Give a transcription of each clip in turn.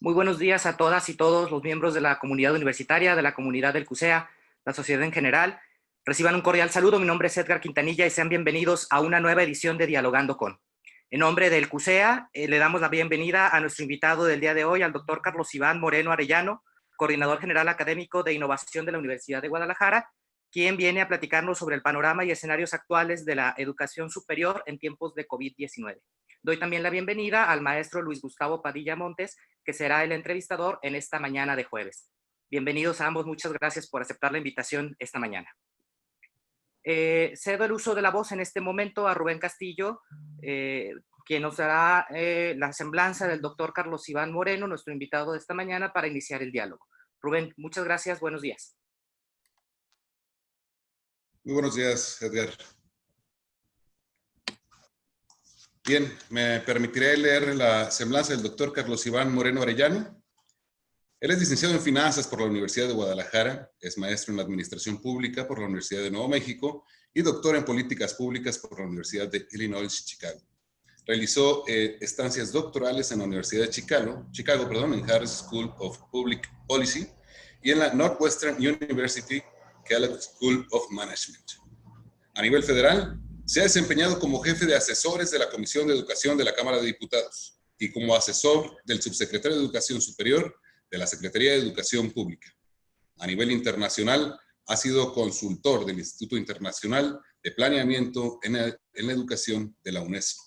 Muy buenos días a todas y todos los miembros de la comunidad universitaria, de la comunidad del CUSEA, la sociedad en general. Reciban un cordial saludo. Mi nombre es Edgar Quintanilla y sean bienvenidos a una nueva edición de Dialogando con. En nombre del CUSEA, le damos la bienvenida a nuestro invitado del día de hoy, al doctor Carlos Iván Moreno Arellano, coordinador general académico de innovación de la Universidad de Guadalajara, quien viene a platicarnos sobre el panorama y escenarios actuales de la educación superior en tiempos de COVID-19. Doy también la bienvenida al maestro Luis Gustavo Padilla Montes, que será el entrevistador en esta mañana de jueves. Bienvenidos a ambos, muchas gracias por aceptar la invitación esta mañana. Cedo el uso de la voz en este momento a Rubén Castillo, quien nos dará la semblanza del doctor Carlos Iván Moreno, nuestro invitado de esta mañana, para iniciar el diálogo. Rubén, muchas gracias, buenos días. Muy buenos días, Edgar. Bien, me permitiré leer la semblanza del doctor Carlos Iván Moreno Arellano. Él es licenciado en Finanzas por la Universidad de Guadalajara, es maestro en Administración Pública por la Universidad de Nuevo México y doctor en Políticas Públicas por la Universidad de Illinois, Chicago. Realizó estancias doctorales en la Universidad de Chicago, en Harris School of Public Policy y en la Northwestern University Kellogg School of Management. A nivel federal, se ha desempeñado como jefe de asesores de la Comisión de Educación de la Cámara de Diputados y como asesor del subsecretario de Educación Superior de la Secretaría de Educación Pública. A nivel internacional, ha sido consultor del Instituto Internacional de Planeamiento en la Educación de la UNESCO.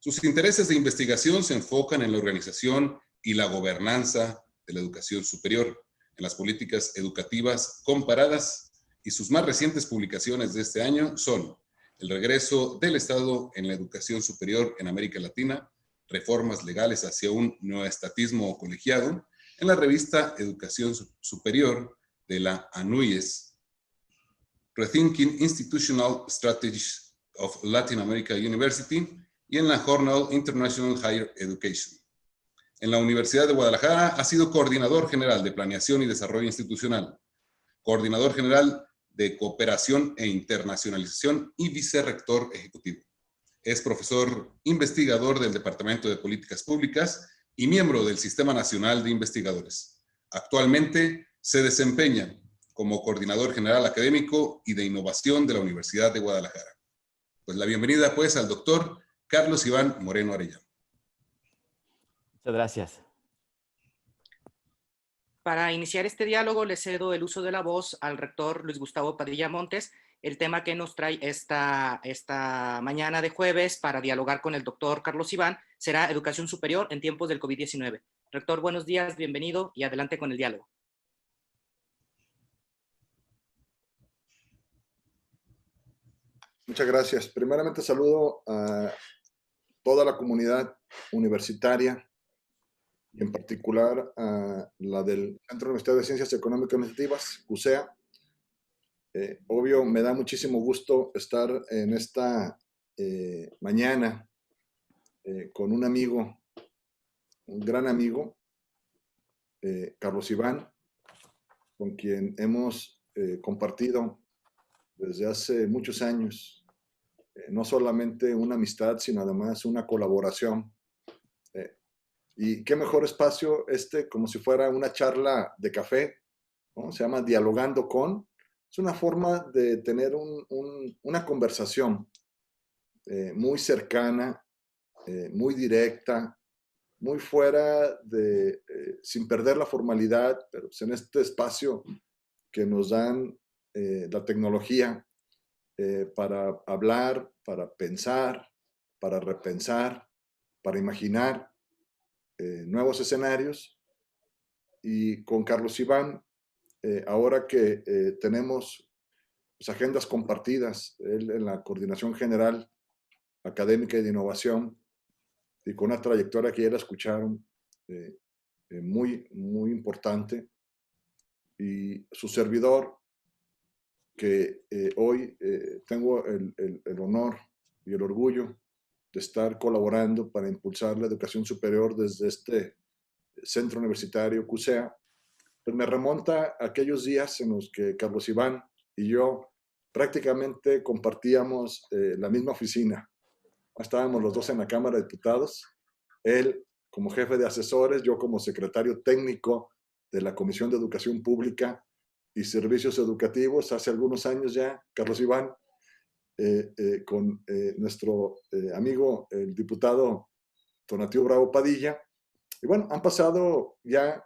Sus intereses de investigación se enfocan en la organización y la gobernanza de la educación superior, en las políticas educativas comparadas, y sus más recientes publicaciones de este año son el regreso del Estado en la educación superior en América Latina, reformas legales hacia un neoestatismo colegiado, en la revista Educación Superior de la ANUYES, Rethinking Institutional Strategies of Latin America University, y en la Journal International Higher Education. En la Universidad de Guadalajara ha sido coordinador general de Planeación y Desarrollo Institucional, coordinador general de Cooperación e Internacionalización y vicerrector ejecutivo. Es profesor investigador del Departamento de Políticas Públicas y miembro del Sistema Nacional de Investigadores. Actualmente se desempeña como coordinador general académico y de innovación de la Universidad de Guadalajara. Pues la bienvenida pues al doctor Carlos Iván Moreno Arellano. Muchas gracias. Para iniciar este diálogo, le cedo el uso de la voz al rector Luis Gustavo Padilla Montes. El tema que nos trae esta mañana de jueves para dialogar con el doctor Carlos Iván será educación superior en tiempos del COVID-19. Rector, buenos días, bienvenido y adelante con el diálogo. Muchas gracias. Primeramente saludo a toda la comunidad universitaria y en particular a la del Centro Universitario de Ciencias Económicas y Administrativas, CUSEA. Obvio, me da muchísimo gusto estar en esta mañana con un amigo, un gran amigo, Carlos Iván, con quien hemos compartido desde hace muchos años, no solamente una amistad, sino además una colaboración. Y qué mejor espacio como si fuera una charla de café, ¿no? Se llama Dialogando con. Es una forma de tener una conversación muy cercana, muy directa, muy fuera de, sin perder la formalidad, pero pues en este espacio que nos dan la tecnología para hablar, para pensar, para repensar, para imaginar nuevos escenarios. Y con Carlos Iván, ahora que tenemos pues, agendas compartidas, él en la Coordinación General Académica y de Innovación, y con una trayectoria que ya la escucharon, muy, muy importante, y su servidor, que hoy tengo el honor y el orgullo de estar colaborando para impulsar la educación superior desde este centro universitario CUSEA, pues me remonta a aquellos días en los que Carlos Iván y yo prácticamente compartíamos la misma oficina. Estábamos los dos en la Cámara de Diputados, él como jefe de asesores, yo como secretario técnico de la Comisión de Educación Pública y Servicios Educativos, hace algunos años ya, Carlos Iván, con nuestro amigo, el diputado Tonatiuh Bravo Padilla. Y bueno, han pasado ya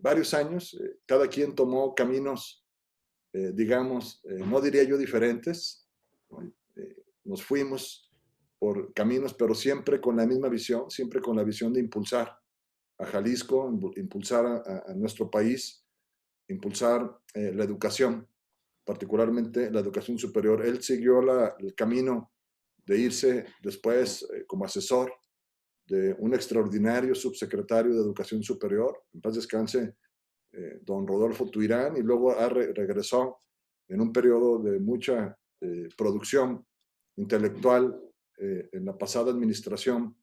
varios años, cada quien tomó caminos, digamos, no diría yo diferentes, ¿no? Nos fuimos por caminos, pero siempre con la misma visión, siempre con la visión de impulsar a Jalisco, impulsar a nuestro país, impulsar la educación, particularmente la educación superior. Él siguió el camino de irse después como asesor de un extraordinario subsecretario de Educación Superior, en paz descanse, don Rodolfo Tuirán, y luego regresó en un periodo de mucha producción intelectual en la pasada administración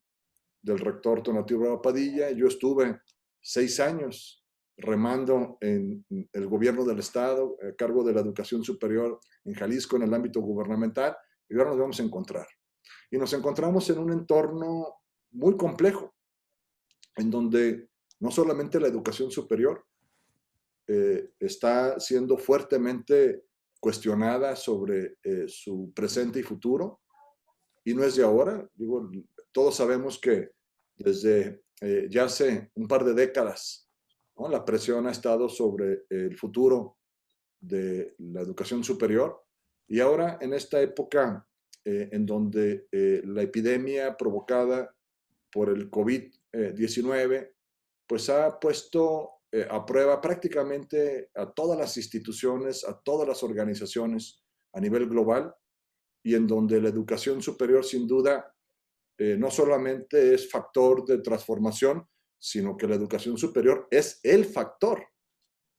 del rector Tonatiuh Bravo Padilla. Yo estuve 6 años remando en el gobierno del Estado, a cargo de la educación superior en Jalisco, en el ámbito gubernamental, y ahora nos vamos a encontrar. Y nos encontramos en un entorno muy complejo, en donde no solamente la educación superior está siendo fuertemente cuestionada sobre su presente y futuro, y no es de ahora. Digo, todos sabemos que desde ya hace un par de décadas, ¿no?, la presión ha estado sobre el futuro de la educación superior, y ahora en esta época en donde la epidemia provocada por el COVID-19 pues ha puesto a prueba prácticamente a todas las instituciones, a todas las organizaciones a nivel global, y en donde la educación superior sin duda no solamente es factor de transformación, sino que la educación superior es el factor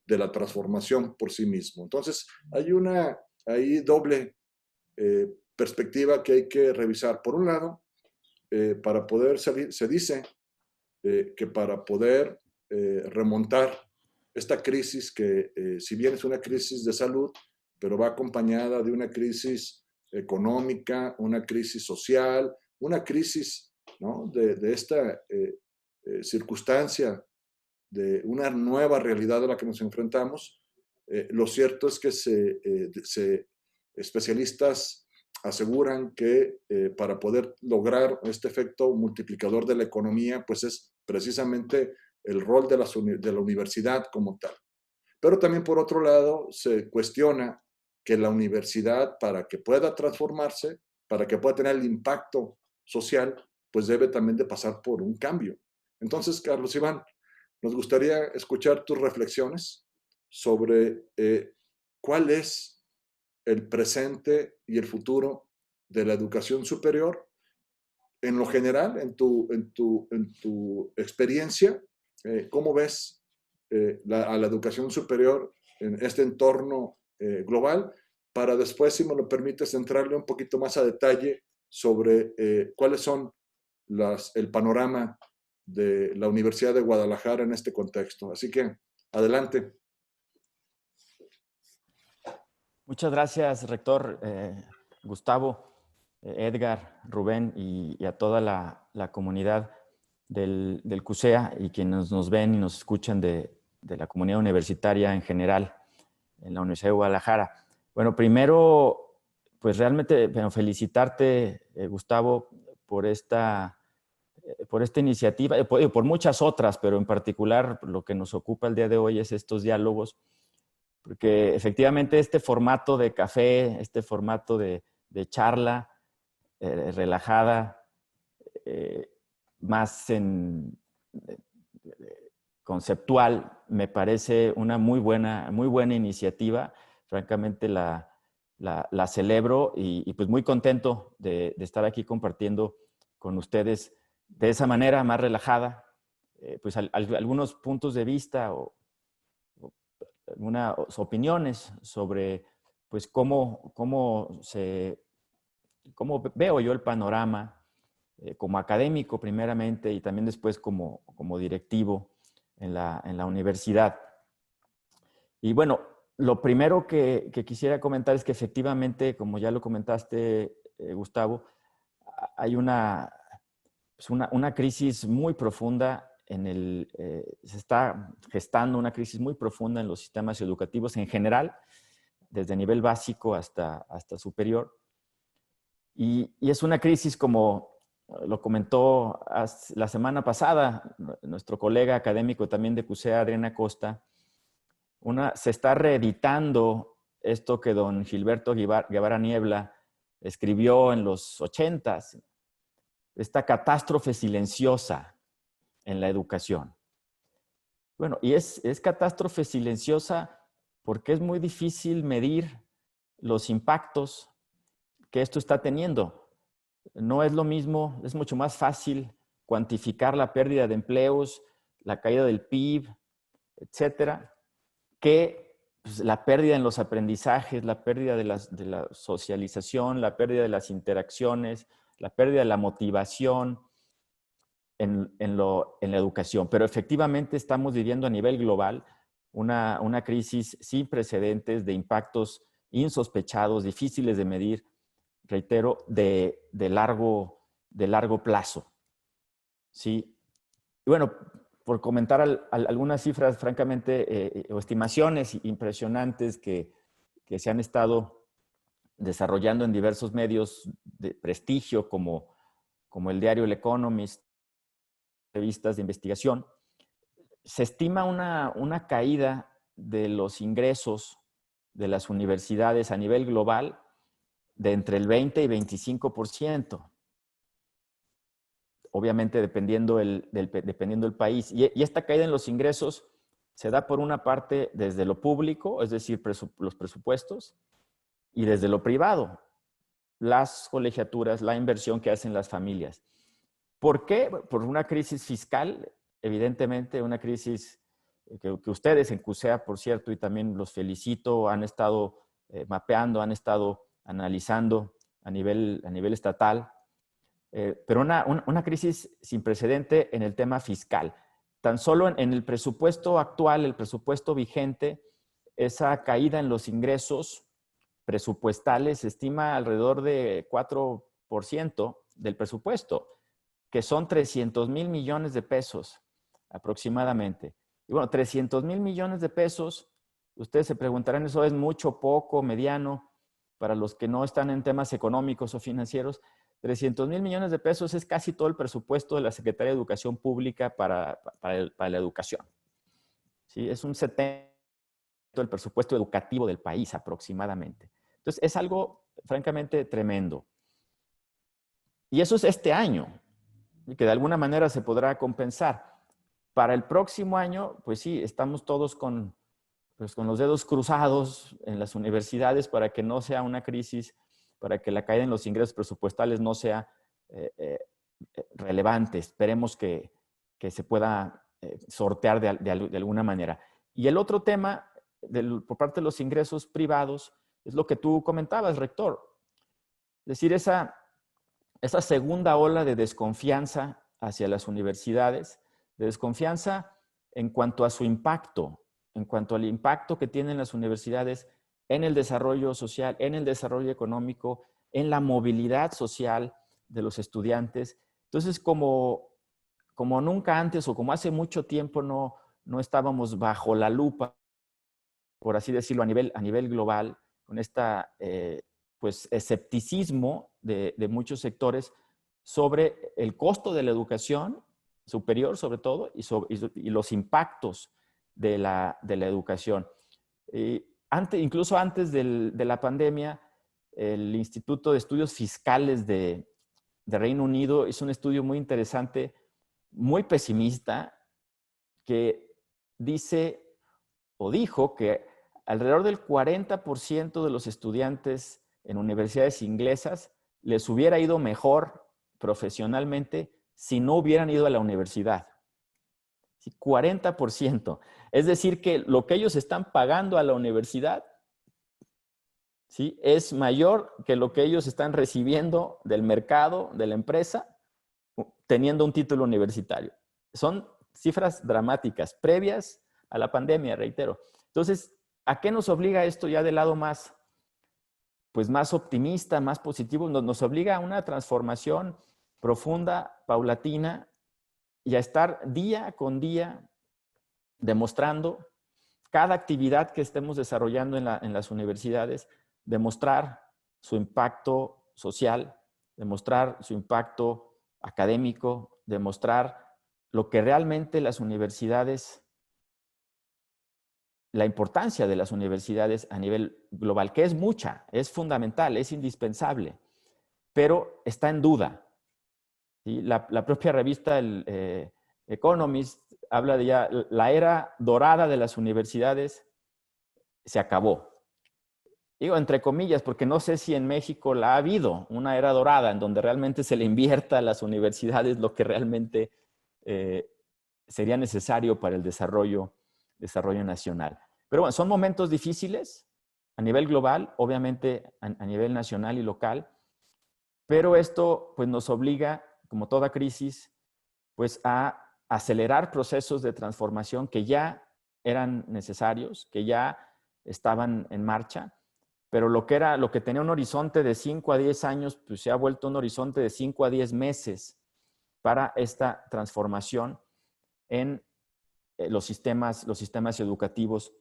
de la transformación por sí mismo. Entonces, hay una doble perspectiva que hay que revisar. Por un lado, para poder salir, se dice que para poder remontar esta crisis, que si bien es una crisis de salud, pero va acompañada de una crisis económica, una crisis social, una crisis, ¿no?, de esta circunstancia, de una nueva realidad a la que nos enfrentamos. Lo cierto es que especialistas aseguran que para poder lograr este efecto multiplicador de la economía, pues es precisamente el rol de la universidad como tal. Pero también, por otro lado, se cuestiona que la universidad, para que pueda transformarse, para que pueda tener el impacto social, pues debe también de pasar por un cambio. Entonces, Carlos Iván, nos gustaría escuchar tus reflexiones sobre cuál es el presente y el futuro de la educación superior en lo general, en tu experiencia. ¿Cómo ves a la educación superior en este entorno global? Para después, si me lo permites, entrarle un poquito más a detalle sobre cuáles son el panorama de la Universidad de Guadalajara en este contexto. Así que, adelante. Muchas gracias, rector Gustavo, Edgar, Rubén y a toda la comunidad del CUSEA y quienes nos ven y nos escuchan de la comunidad universitaria en general en la Universidad de Guadalajara. Bueno, primero, pues realmente felicitarte, Gustavo, por esta iniciativa, por muchas otras, pero en particular lo que nos ocupa el día de hoy es estos diálogos, porque efectivamente este formato de café, este formato de charla relajada, más conceptual, me parece una muy buena iniciativa. Francamente la celebro y pues muy contento de estar aquí compartiendo con ustedes de esa manera más relajada, pues algunos puntos de vista o algunas opiniones sobre pues cómo veo yo el panorama como académico primeramente y también después como directivo en la universidad. Y bueno, lo primero que quisiera comentar es que efectivamente, como ya lo comentaste, Gustavo, hay una pues una crisis muy profunda se está gestando una crisis muy profunda en los sistemas educativos en general, desde nivel básico hasta superior. Y es una crisis, como lo comentó la semana pasada nuestro colega académico también de CUSEA, Adrián Acosta, se está reeditando esto que don Gilberto Guevara Niebla escribió en los 80s, esta catástrofe silenciosa en la educación. Bueno, y es catástrofe silenciosa porque es muy difícil medir los impactos que esto está teniendo. No es lo mismo, es mucho más fácil cuantificar la pérdida de empleos, la caída del PIB, etcétera, que pues, la pérdida en los aprendizajes, la pérdida de la socialización, la pérdida de las interacciones, la pérdida de la motivación en la educación. Pero efectivamente estamos viviendo a nivel global una crisis sin precedentes de impactos insospechados, difíciles de medir, reitero, de largo plazo. ¿Sí? Y bueno, por comentar algunas cifras francamente o estimaciones impresionantes que se han estado desarrollando en diversos medios de prestigio como el diario El Economist, revistas de investigación, se estima una caída de los ingresos de las universidades a nivel global de entre el 20 y 25%. Obviamente dependiendo del país. Y esta caída en los ingresos se da por una parte desde lo público, es decir, los presupuestos, y desde lo privado, las colegiaturas, la inversión que hacen las familias. ¿Por qué? Por una crisis fiscal, evidentemente, una crisis que ustedes en CUSEA, por cierto, y también los felicito, han estado mapeando, han estado analizando a nivel estatal, pero una crisis sin precedente en el tema fiscal. Tan solo en el presupuesto actual, el presupuesto vigente, esa caída en los ingresos presupuestales se estima alrededor de 4% del presupuesto, que son 300,000 millones de pesos aproximadamente. Y bueno, 300,000 millones de pesos, ustedes se preguntarán, ¿eso es mucho, poco, mediano? Para los que no están en temas económicos o financieros, 300,000 millones de pesos es casi todo el presupuesto de la Secretaría de Educación Pública para la educación. ¿Sí? Es un 70% del presupuesto educativo del país aproximadamente. Entonces, es algo francamente tremendo. Y eso es este año, que de alguna manera se podrá compensar. Para el próximo año, pues sí, estamos todos con los dedos cruzados en las universidades para que no sea una crisis, para que la caída en los ingresos presupuestales no sea relevante. Esperemos que se pueda sortear de alguna manera. Y el otro tema, por parte de los ingresos privados, es lo que tú comentabas, rector. Es decir, esa segunda ola de desconfianza hacia las universidades, de desconfianza en cuanto a su impacto, en cuanto al impacto que tienen las universidades en el desarrollo social, en el desarrollo económico, en la movilidad social de los estudiantes. Entonces, como nunca antes o como hace mucho tiempo no estábamos bajo la lupa, por así decirlo, a nivel global, con esta pues, escepticismo de muchos sectores sobre el costo de la educación superior, sobre todo, y los impactos de la educación. Incluso antes de la pandemia, el Instituto de Estudios Fiscales de Reino Unido hizo un estudio muy interesante, muy pesimista, que dijo que alrededor del 40% de los estudiantes en universidades inglesas les hubiera ido mejor profesionalmente si no hubieran ido a la universidad. 40%. Es decir, que lo que ellos están pagando a la universidad, ¿sí?, es mayor que lo que ellos están recibiendo del mercado, de la empresa, teniendo un título universitario. Son cifras dramáticas, previas a la pandemia, reitero. Entonces, ¿a qué nos obliga esto ya del lado más optimista, más positivo? Nos obliga a una transformación profunda, paulatina, y a estar día con día demostrando cada actividad que estemos desarrollando en las universidades, demostrar su impacto social, demostrar su impacto académico, demostrar lo que realmente las universidades, la importancia de las universidades a nivel global, que es mucha, es fundamental, es indispensable, pero está en duda. ¿Sí? La propia revista Economist habla de ya la era dorada de las universidades se acabó. Digo entre comillas, porque no sé si en México la ha habido una era dorada en donde realmente se le invierta a las universidades lo que realmente sería necesario para el desarrollo nacional. Pero bueno, son momentos difíciles a nivel global, obviamente a nivel nacional y local, pero esto pues nos obliga, como toda crisis, pues a acelerar procesos de transformación que ya eran necesarios, que ya estaban en marcha, pero lo que tenía un horizonte de 5 a 10 años, pues se ha vuelto un horizonte de 5 a 10 meses para esta transformación en los sistemas educativos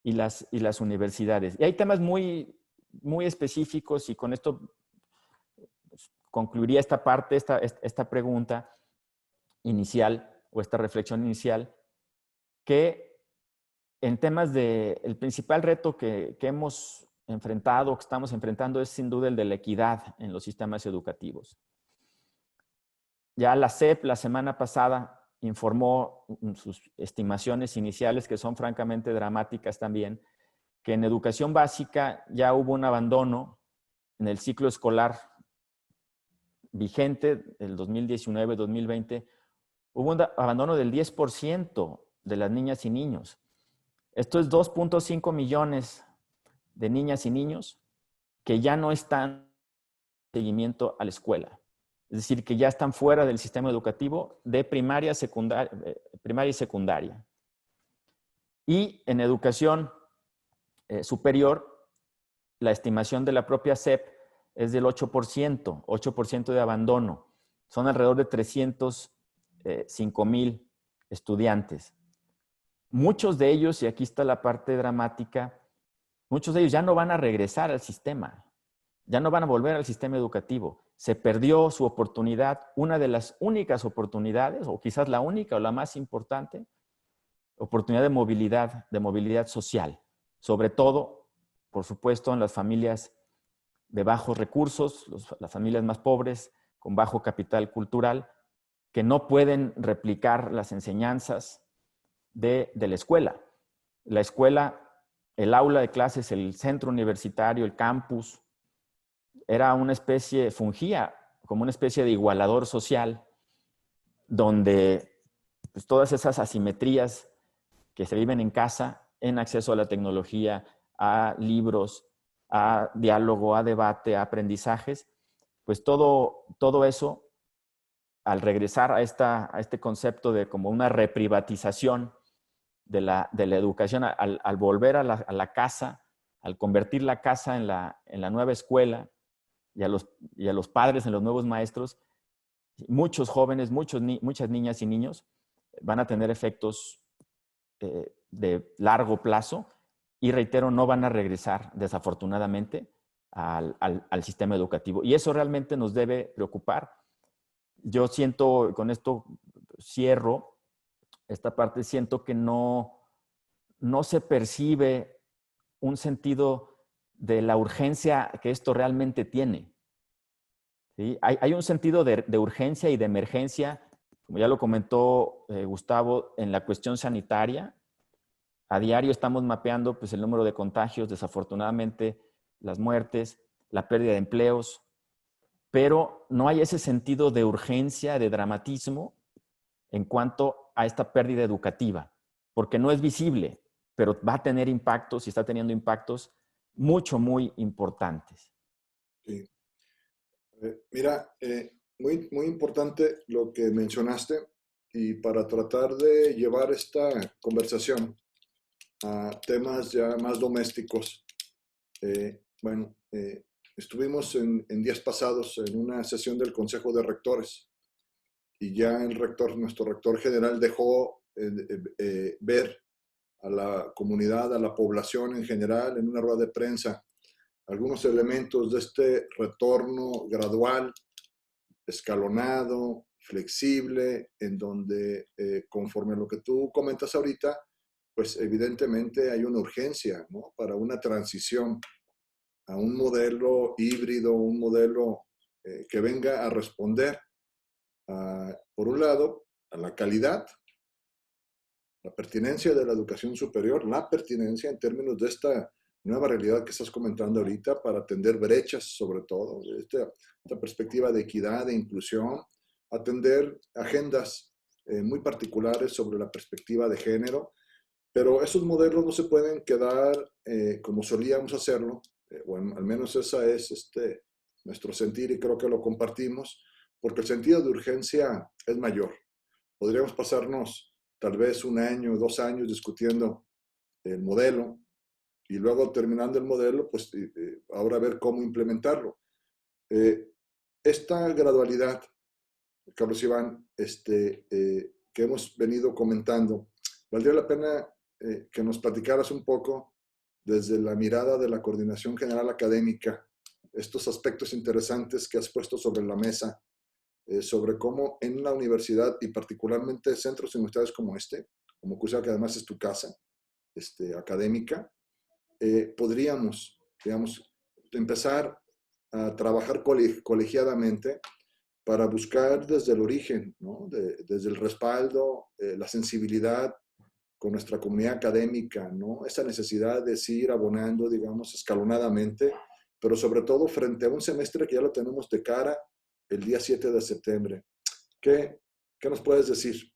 y las universidades. Y hay temas muy, muy específicos, y con esto pues, concluiría esta parte, esta pregunta inicial o esta reflexión inicial, que en temas el principal reto que hemos enfrentado, que estamos enfrentando, es sin duda el de la equidad en los sistemas educativos. Ya la SEP la semana pasada informó sus estimaciones iniciales, que son francamente dramáticas también, que en educación básica ya hubo un abandono en el ciclo escolar vigente, el 2019-2020, hubo un abandono del 10% de las niñas y niños. Esto es 2.5 millones de niñas y niños que ya no están en seguimiento a la escuela. Es decir, que ya están fuera del sistema educativo de primaria y secundaria. Y en educación superior, la estimación de la propia SEP es del 8% de abandono. Son alrededor de 305,000 estudiantes. Muchos de ellos, y aquí está la parte dramática, muchos de ellos ya no van a regresar al sistema, ya no van a volver al sistema educativo. Se perdió su oportunidad, una de las únicas oportunidades, o quizás la única o la más importante, oportunidad de movilidad social. Sobre todo, por supuesto, en las familias de bajos recursos, las familias más pobres, con bajo capital cultural, que no pueden replicar las enseñanzas de la escuela. La escuela, el aula de clases, el centro universitario, el campus, fungía como una especie de igualador social, donde pues, todas esas asimetrías que se viven en casa, en acceso a la tecnología, a libros, a diálogo, a debate, a aprendizajes, pues todo eso, al regresar a este concepto de como una reprivatización de la educación, al volver a la casa, al convertir la casa en la nueva escuela y a los padres en los nuevos maestros, muchos jóvenes, muchas niñas y niños van a tener efectos de largo plazo y, reitero, no van a regresar desafortunadamente al sistema educativo. Y eso realmente nos debe preocupar. Yo siento, con esto cierro esta parte, siento que no se percibe un sentido de la urgencia que esto realmente tiene. ¿Sí? Hay un sentido de urgencia y de emergencia, como ya lo comentó Gustavo, en la cuestión sanitaria. A diario estamos mapeando pues, el número de contagios, desafortunadamente las muertes, la pérdida de empleos, pero no hay ese sentido de urgencia, de dramatismo en cuanto a esta pérdida educativa, porque no es visible, pero va a tener impactos y está teniendo impactos muy importantes. Sí. Mira, muy, muy importante lo que mencionaste, y para tratar de llevar esta conversación a temas ya más domésticos, estuvimos en días pasados en una sesión del Consejo de Rectores y ya nuestro rector general dejó ver a la comunidad, a la población en general, en una rueda de prensa, algunos elementos de este retorno gradual, escalonado, flexible, en donde, conforme a lo que tú comentas ahorita, pues evidentemente hay una urgencia, ¿no?, para una transición a un modelo híbrido, un modelo que venga a responder, por un lado, a la calidad, la pertinencia de la educación superior, la pertinencia en términos de esta nueva realidad que estás comentando ahorita para atender brechas, sobre todo, esta perspectiva de equidad, de inclusión, atender agendas muy particulares sobre la perspectiva de género, pero esos modelos no se pueden quedar como solíamos hacerlo, bueno, al menos esa es nuestro sentir y creo que lo compartimos, porque el sentido de urgencia es mayor. Podríamos pasarnos tal vez 1 año, 2 años discutiendo el modelo y luego terminando el modelo, pues ahora ver cómo implementarlo. Esta gradualidad, Carlos Iván, que hemos venido comentando, valdría la pena que nos platicaras un poco desde la mirada de la Coordinación General Académica, estos aspectos interesantes que has puesto sobre la mesa, sobre cómo en la universidad y particularmente centros universitarios como CUSEA, que además es tu casa académica, podríamos, digamos, empezar a trabajar colegiadamente para buscar desde el origen, ¿no?, desde el respaldo, la sensibilidad con nuestra comunidad académica, ¿no?, esa necesidad de seguir abonando, digamos, escalonadamente, pero sobre todo frente a un semestre que ya lo tenemos de cara el día 7 de septiembre. ¿Qué nos puedes decir?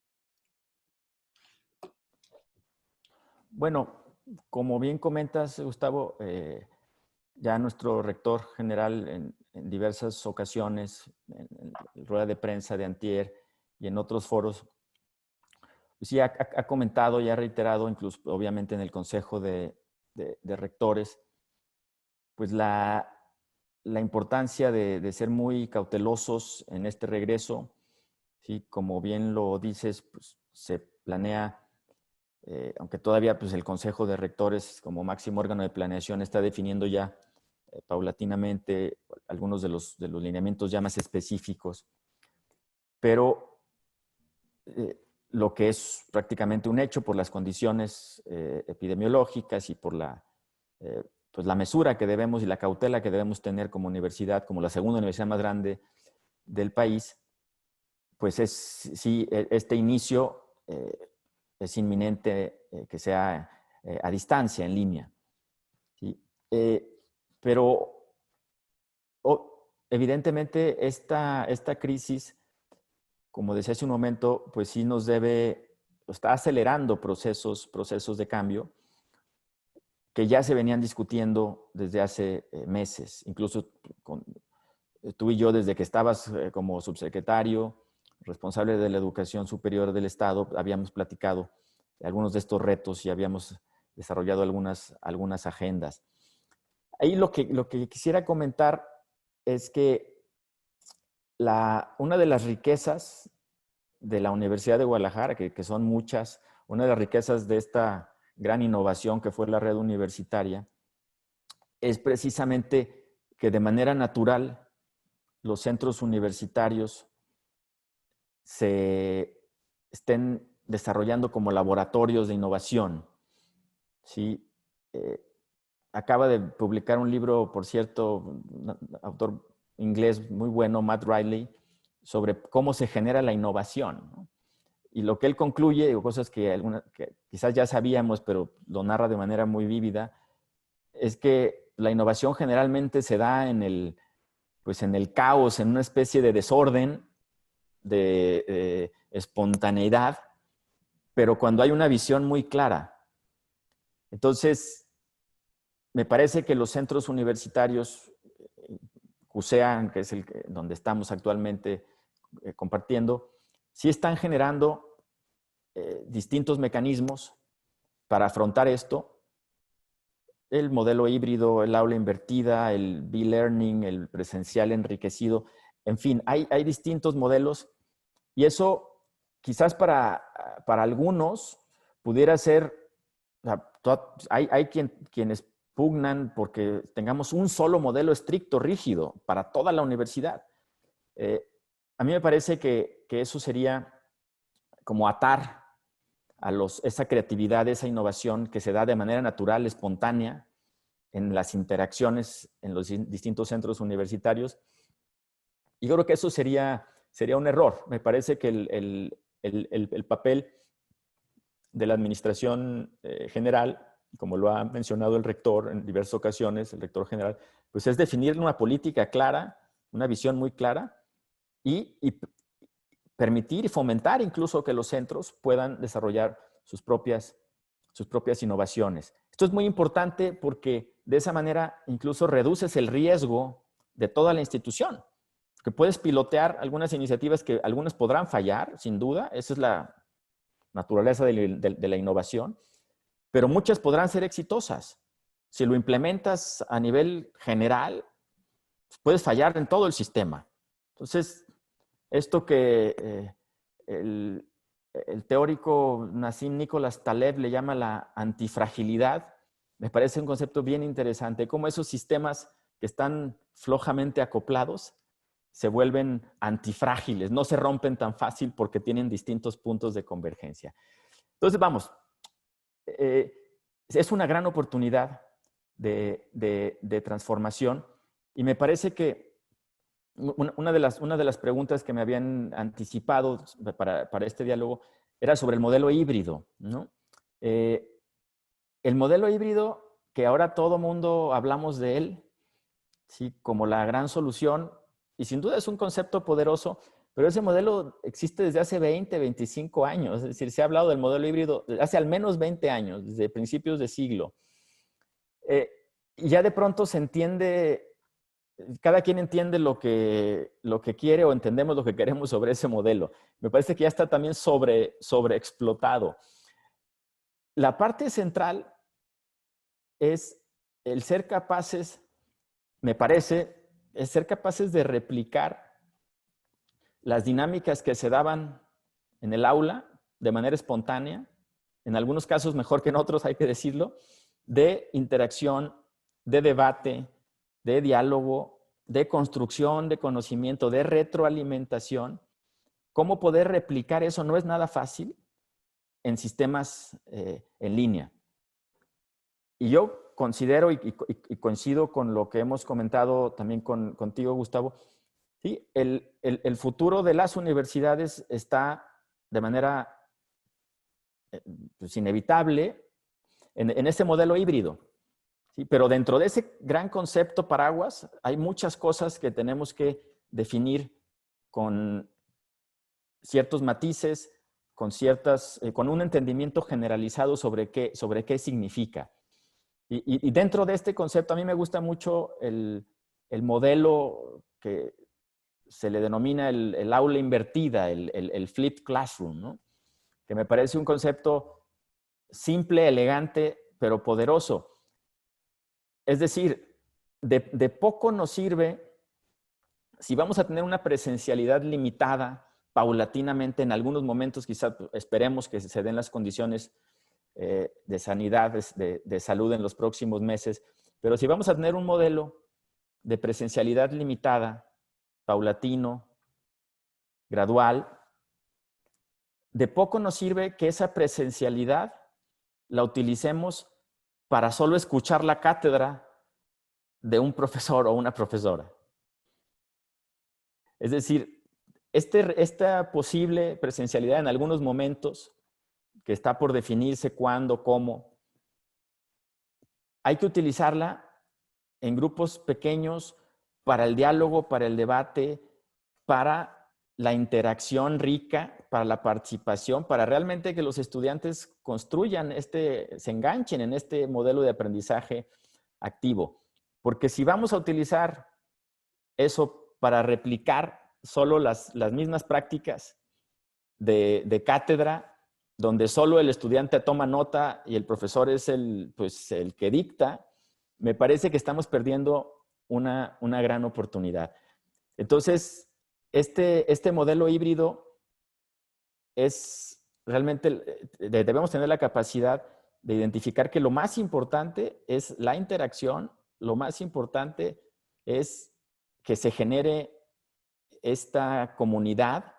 Bueno, como bien comentas, Gustavo, ya nuestro rector general en diversas ocasiones, en rueda de prensa de antier y en otros foros, pues sí ha comentado y ha reiterado, incluso obviamente en el Consejo de Rectores, pues la importancia de ser muy cautelosos en este regreso. ¿Sí? Como bien lo dices, pues se planea, aunque todavía pues, el Consejo de Rectores como máximo órgano de planeación está definiendo ya paulatinamente algunos de los lineamientos ya más específicos, pero lo que es prácticamente un hecho por las condiciones epidemiológicas y por pues la mesura que debemos y la cautela que debemos tener como universidad, como la segunda universidad más grande del país, pues sí, este inicio es inminente que sea a distancia, en línea. ¿Sí? Pero evidentemente esta crisis, como decía hace un momento, pues sí nos está acelerando procesos de cambio que ya se venían discutiendo desde hace meses, incluso tú y yo desde que estabas como subsecretario, responsable de la educación superior del Estado, habíamos platicado de algunos de estos retos y habíamos desarrollado algunas agendas. Ahí lo que quisiera comentar es que una de las riquezas de la Universidad de Guadalajara, que son muchas, una de las riquezas de esta gran innovación que fue la red universitaria, es precisamente que de manera natural los centros universitarios se estén desarrollando como laboratorios de innovación. ¿Sí? Acaba de publicar un libro, por cierto, un autor inglés muy bueno, Matt Riley, sobre cómo se genera la innovación, ¿no? Y lo que él concluye, cosas que quizás ya sabíamos, pero lo narra de manera muy vívida, es que la innovación generalmente se da en el caos, en una especie de desorden, de espontaneidad, pero cuando hay una visión muy clara. Entonces, me parece que los centros universitarios, CUSEA, que es donde estamos actualmente compartiendo, sí están generando distintos mecanismos para afrontar esto, el modelo híbrido, el aula invertida, el B-learning, el presencial enriquecido. En fin, hay distintos modelos y eso quizás para algunos pudiera ser, o sea, hay quienes pugnan porque tengamos un solo modelo estricto, rígido, para toda la universidad. A mí me parece que eso sería como atar a esa creatividad, esa innovación que se da de manera natural, espontánea, en las interacciones en los distintos centros universitarios. Y yo creo que eso sería un error. Me parece que el papel de la administración general, como lo ha mencionado el rector en diversas ocasiones, el rector general, pues es definir una política clara, una visión muy clara y permitir y fomentar incluso que los centros puedan desarrollar sus propias innovaciones. Esto es muy importante porque de esa manera incluso reduces el riesgo de toda la institución, que puedes pilotear algunas iniciativas que algunas podrán fallar, sin duda, esa es la naturaleza de la innovación, pero muchas podrán ser exitosas. Si lo implementas a nivel general, puedes fallar en todo el sistema. Entonces, esto que el teórico Nassim Nicholas Taleb le llama la antifragilidad, me parece un concepto bien interesante, cómo esos sistemas que están flojamente acoplados se vuelven antifrágiles, no se rompen tan fácil porque tienen distintos puntos de convergencia. Entonces, vamos, es una gran oportunidad de transformación y me parece que una de las preguntas que me habían anticipado para este diálogo era sobre el modelo híbrido, ¿no? El modelo híbrido, que ahora todo mundo hablamos de él, ¿sí? Como la gran solución, y sin duda es un concepto poderoso, pero ese modelo existe desde hace 20, 25 años. Es decir, se ha hablado del modelo híbrido desde hace al menos 20 años, desde principios de siglo. Y ya de pronto se entiende, cada quien entiende lo que quiere o entendemos lo que queremos sobre ese modelo. Me parece que ya está también sobreexplotado. La parte central es el ser capaces, me parece, es ser capaces de replicar las dinámicas que se daban en el aula de manera espontánea, en algunos casos mejor que en otros, hay que decirlo, de interacción, de debate, de diálogo, de construcción de conocimiento, de retroalimentación. ¿Cómo poder replicar eso? No es nada fácil en sistemas en línea. Y yo considero y coincido con lo que hemos comentado también contigo, Gustavo, ¿sí? El futuro de las universidades está de manera pues, inevitable en este modelo híbrido. ¿Sí? Pero dentro de ese gran concepto paraguas hay muchas cosas que tenemos que definir con ciertos matices, con un entendimiento generalizado sobre qué significa. Y dentro de este concepto a mí me gusta mucho el modelo que se le denomina el aula invertida, el flipped classroom, ¿no? Que me parece un concepto simple, elegante, pero poderoso. Es decir, de poco nos sirve si vamos a tener una presencialidad limitada, paulatinamente, en algunos momentos quizás esperemos que se den las condiciones de sanidad, de salud en los próximos meses, pero si vamos a tener un modelo de presencialidad limitada, paulatino, gradual, de poco nos sirve que esa presencialidad la utilicemos para solo escuchar la cátedra de un profesor o una profesora. Es decir, esta posible presencialidad en algunos momentos, que está por definirse cuándo, cómo, hay que utilizarla en grupos pequeños para el diálogo, para el debate, para la interacción rica, para la participación, para realmente que los estudiantes construyan se enganchen en este modelo de aprendizaje activo. Porque si vamos a utilizar eso para replicar solo las mismas prácticas de cátedra, donde solo el estudiante toma nota y el profesor es el que dicta, me parece que estamos perdiendo una gran oportunidad. Entonces, este modelo híbrido es realmente, debemos tener la capacidad de identificar que lo más importante es la interacción, lo más importante es que se genere esta comunidad,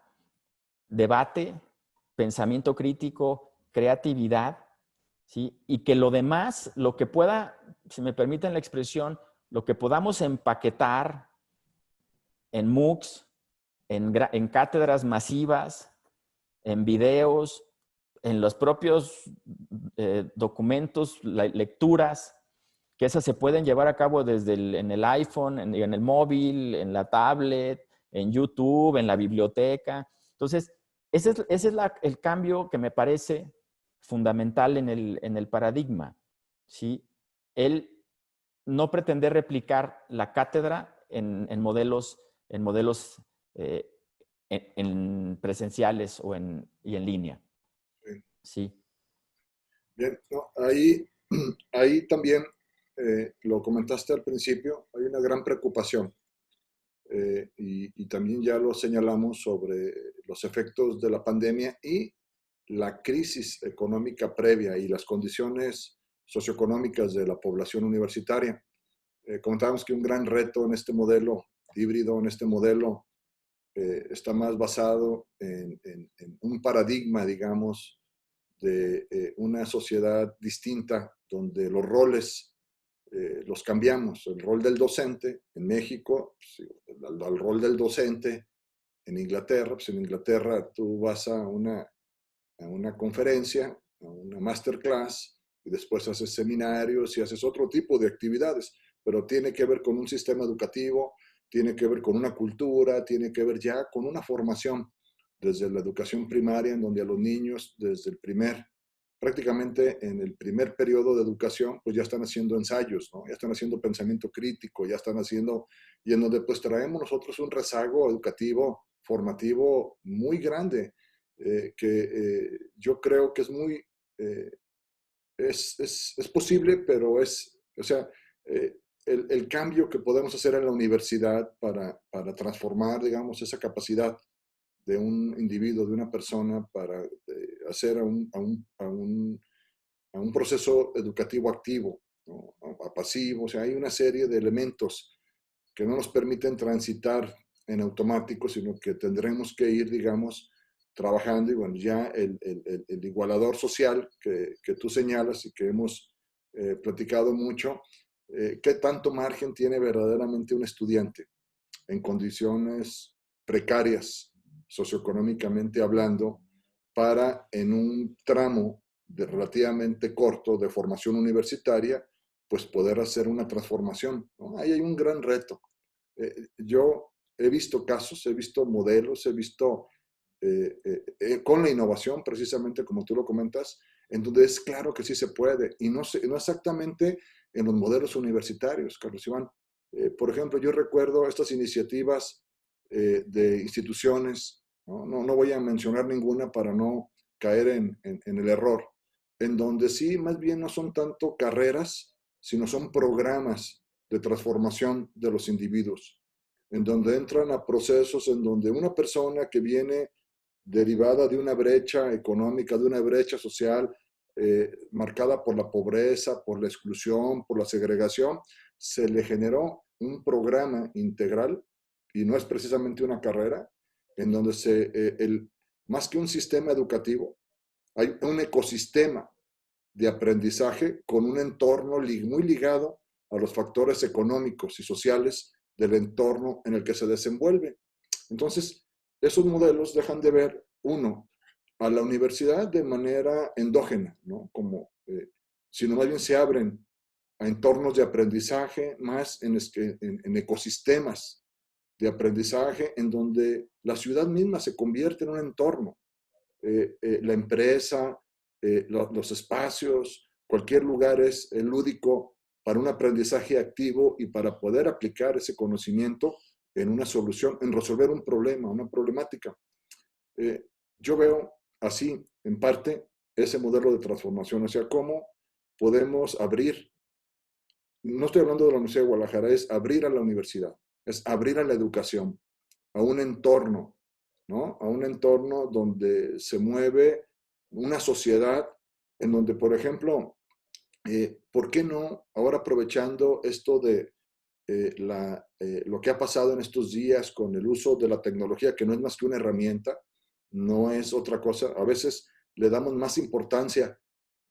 debate, pensamiento crítico, creatividad, ¿sí? Y que lo demás, lo que pueda, si me permiten la expresión, lo que podamos empaquetar en MOOCs, en cátedras masivas, en videos, en los propios documentos, lecturas, que esas se pueden llevar a cabo desde en el iPhone, en el móvil, en la tablet, en YouTube, en la biblioteca. Entonces, ese es el cambio que me parece fundamental en el paradigma, ¿sí? El no pretender replicar la cátedra en modelos eh, en presenciales y en línea. Sí. Bien, no, ahí también, lo comentaste al principio, hay una gran preocupación y también ya lo señalamos sobre los efectos de la pandemia y la crisis económica previa y las condiciones socioeconómicas de la población universitaria. Comentábamos que un gran reto en este modelo híbrido, en este modelo, está más basado en un paradigma, digamos, de una sociedad distinta donde los roles los cambiamos. El rol del docente en México, pues, al rol del docente en Inglaterra. Pues en Inglaterra tú vas a una conferencia, a una masterclass, y después haces seminarios y haces otro tipo de actividades, pero tiene que ver con un sistema educativo, tiene que ver con una cultura, tiene que ver ya con una formación desde la educación primaria, en donde a los niños desde prácticamente en el primer periodo de educación, pues ya están haciendo ensayos, ¿no? Ya están haciendo pensamiento crítico, ya están haciendo, y en donde pues traemos nosotros un rezago educativo, formativo muy grande, que yo creo que es muy, es posible, pero o sea, el cambio que podemos hacer en la universidad para transformar, digamos, esa capacidad de un individuo, de una persona, para hacer a un proceso educativo activo, ¿no? A pasivo. O sea, hay una serie de elementos que no nos permiten transitar en automático, sino que tendremos que ir, digamos, trabajando. Y bueno, ya el igualador social que tú señalas y que hemos platicado mucho, ¿qué tanto margen tiene verdaderamente un estudiante en condiciones precarias, socioeconómicamente hablando, para en un tramo relativamente corto de formación universitaria, pues poder hacer una transformación, ¿no? Ahí hay un gran reto. Yo he visto casos, he visto modelos, he visto con la innovación, precisamente como tú lo comentas, en donde es claro que sí se puede, y no exactamente en los modelos universitarios, Carlos Iván. Por ejemplo, yo recuerdo estas iniciativas de instituciones, no voy a mencionar ninguna para no caer en el error, en donde sí, más bien no son tanto carreras, sino son programas de transformación de los individuos, en donde entran a procesos en donde una persona que viene derivada de una brecha económica, de una brecha social, marcada por la pobreza, por la exclusión, por la segregación, se le generó un programa integral, y no es precisamente una carrera, en donde más que un sistema educativo, hay un ecosistema de aprendizaje con un entorno muy ligado a los factores económicos y sociales del entorno en el que se desenvuelve. Entonces, esos modelos dejan de ver, uno, a la universidad de manera endógena, ¿no? Sino más bien se abren a entornos de aprendizaje más en ecosistemas de aprendizaje, en donde la ciudad misma se convierte en un entorno. La empresa, los espacios, cualquier lugar es lúdico para un aprendizaje activo y para poder aplicar ese conocimiento en una solución, en resolver un problema, una problemática. Yo veo así, en parte, ese modelo de transformación, o sea, cómo podemos abrir no estoy hablando de la Universidad de Guadalajara, es abrir a la universidad, es abrir a la educación, a un entorno, ¿no? A un entorno donde se mueve una sociedad en donde, por ejemplo, ¿por qué no, ahora aprovechando esto de lo que ha pasado en estos días con el uso de la tecnología, que no es más que una herramienta, no es otra cosa? A veces le damos más importancia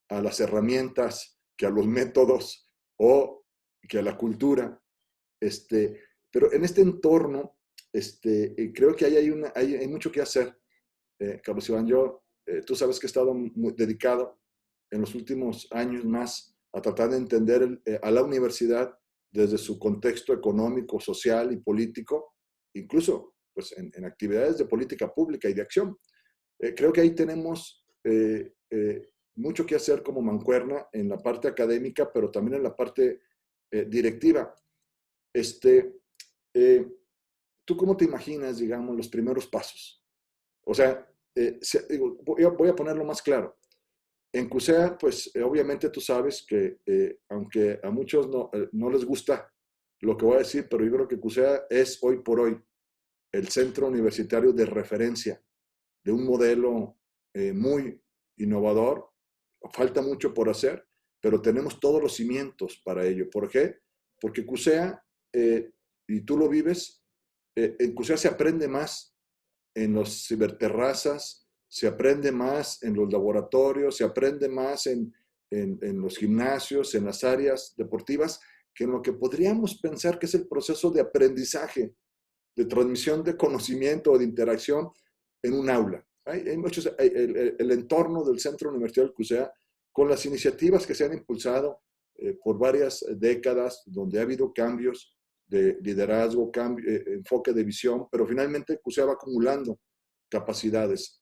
a las herramientas que a los métodos o que a la cultura. Pero en este entorno, creo que hay mucho que hacer. Carlos Iván, tú sabes que he estado muy dedicado en los últimos años más a tratar de entender a la universidad desde su contexto económico, social y político, incluso pues, en actividades de política pública y de acción. Creo que ahí tenemos mucho que hacer como mancuerna en la parte académica, pero también en la parte directiva. ¿Tú cómo te imaginas, digamos, los primeros pasos? O sea, voy a ponerlo más claro. En CUSEA, pues obviamente tú sabes que, aunque a muchos no les gusta lo que voy a decir, pero yo creo que CUSEA es hoy por hoy el centro universitario de referencia de un modelo muy innovador. Falta mucho por hacer, pero tenemos todos los cimientos para ello. ¿Por qué? Porque CUSEA, y tú lo vives, en CUSEA se aprende más en los ciberterrazas, se aprende más en los laboratorios, se aprende más en los gimnasios, en las áreas deportivas, que en lo que podríamos pensar que es el proceso de aprendizaje, de transmisión de conocimiento o de interacción en un aula. El entorno del Centro Universitario del CUSEA, con las iniciativas que se han impulsado por varias décadas, donde ha habido cambios de liderazgo, enfoque de visión, pero finalmente CUSEA va acumulando capacidades.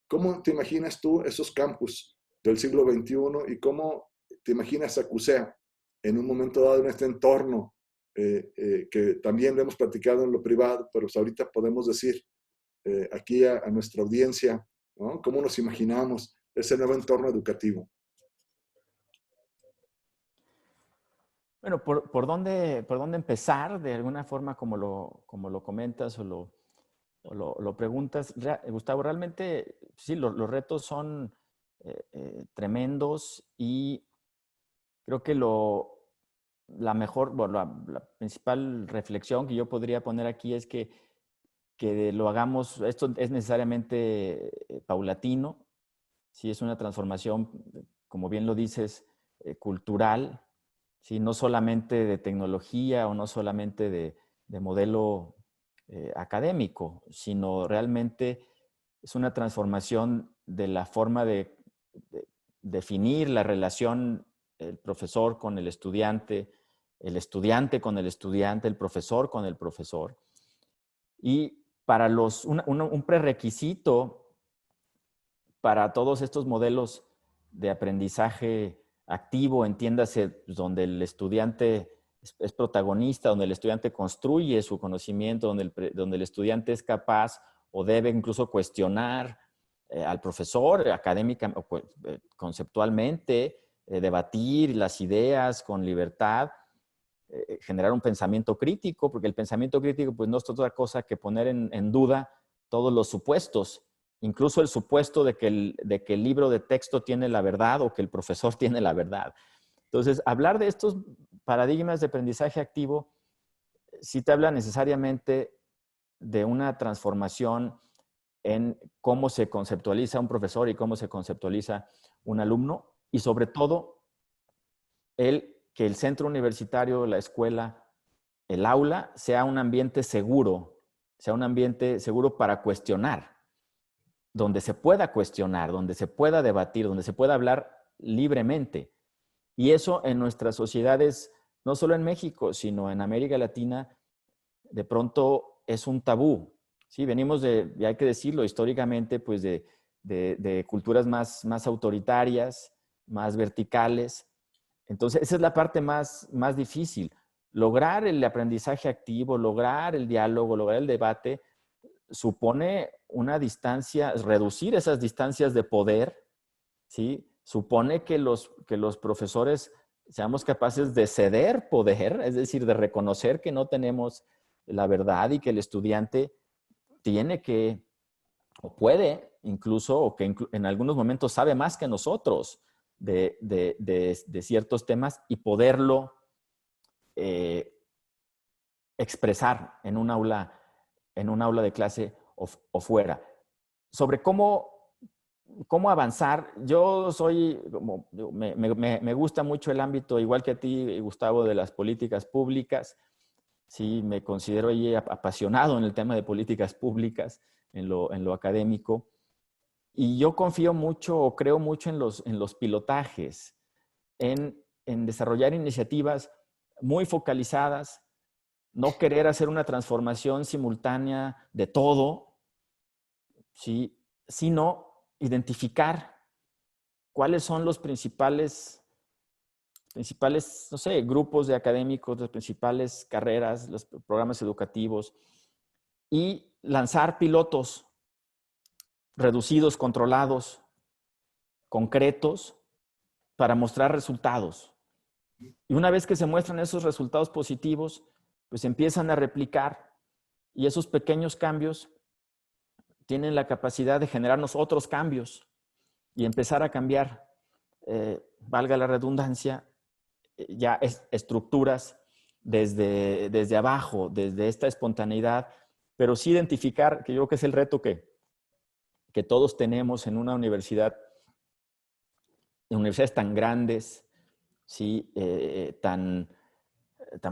¿Cómo te imaginas tú esos campus del siglo XXI y cómo te imaginas a CUSEA en un momento dado en este entorno que también lo hemos platicado en lo privado, pero ahorita podemos decir aquí a nuestra audiencia, ¿no? ¿Cómo nos imaginamos ese nuevo entorno educativo? Bueno, ¿por dónde empezar? De alguna forma, como lo comentas o lo preguntas, Gustavo, realmente sí, los retos son tremendos y creo que la principal reflexión que yo podría poner aquí es que lo hagamos, esto es necesariamente paulatino, sí, es una transformación, como bien lo dices, cultural, ¿sí? No solamente de tecnología o no solamente de modelo académico, sino realmente es una transformación de la forma de definir la relación el profesor con el estudiante con el estudiante, el profesor con el profesor. Y para un prerequisito para todos estos modelos de aprendizaje activo, entiéndase, donde el estudiante es protagonista, donde el estudiante construye su conocimiento, donde el estudiante es capaz o debe incluso cuestionar al profesor académica, conceptualmente, debatir las ideas con libertad, generar un pensamiento crítico, porque el pensamiento crítico pues, no es otra cosa que poner en duda todos los supuestos, incluso el supuesto de que el libro de texto tiene la verdad o que el profesor tiene la verdad. Entonces, hablar de estos paradigmas de aprendizaje activo sí te habla necesariamente de una transformación en cómo se conceptualiza un profesor y cómo se conceptualiza un alumno, y sobre todo que el centro universitario, la escuela, el aula, sea un ambiente seguro para cuestionar, donde se pueda cuestionar, donde se pueda debatir, donde se pueda hablar libremente. Y eso en nuestras sociedades, no solo en México, sino en América Latina, de pronto es un tabú. Sí, venimos y hay que decirlo, históricamente, pues de culturas más autoritarias, más verticales. Entonces, esa es la parte más difícil. Lograr el aprendizaje activo, lograr el diálogo, lograr el debate, supone una distancia, reducir esas distancias de poder, ¿sí? Supone que los profesores seamos capaces de ceder poder, es decir, de reconocer que no tenemos la verdad y que el estudiante tiene que, o puede incluso, o que en algunos momentos sabe más que nosotros de ciertos temas y poderlo expresar en un aula de clase o fuera. Sobre cómo avanzar, yo soy, me gusta mucho el ámbito, igual que a ti, Gustavo, de las políticas públicas. Sí, me considero ahí apasionado en el tema de políticas públicas, en lo académico. Y yo confío mucho o creo mucho en los pilotajes, en desarrollar iniciativas muy focalizadas, no querer hacer una transformación simultánea de todo, ¿sí? Sino identificar cuáles son los principales, no sé, grupos de académicos, las principales carreras, los programas educativos, y lanzar pilotos reducidos, controlados, concretos, para mostrar resultados. Y una vez que se muestran esos resultados positivos, pues empiezan a replicar, y esos pequeños cambios tienen la capacidad de generarnos otros cambios y empezar a cambiar, valga la redundancia, ya estructuras desde abajo, desde esta espontaneidad, pero sí identificar, que yo creo que es el reto que todos tenemos en una universidad, en universidades tan grandes, ¿sí? Tan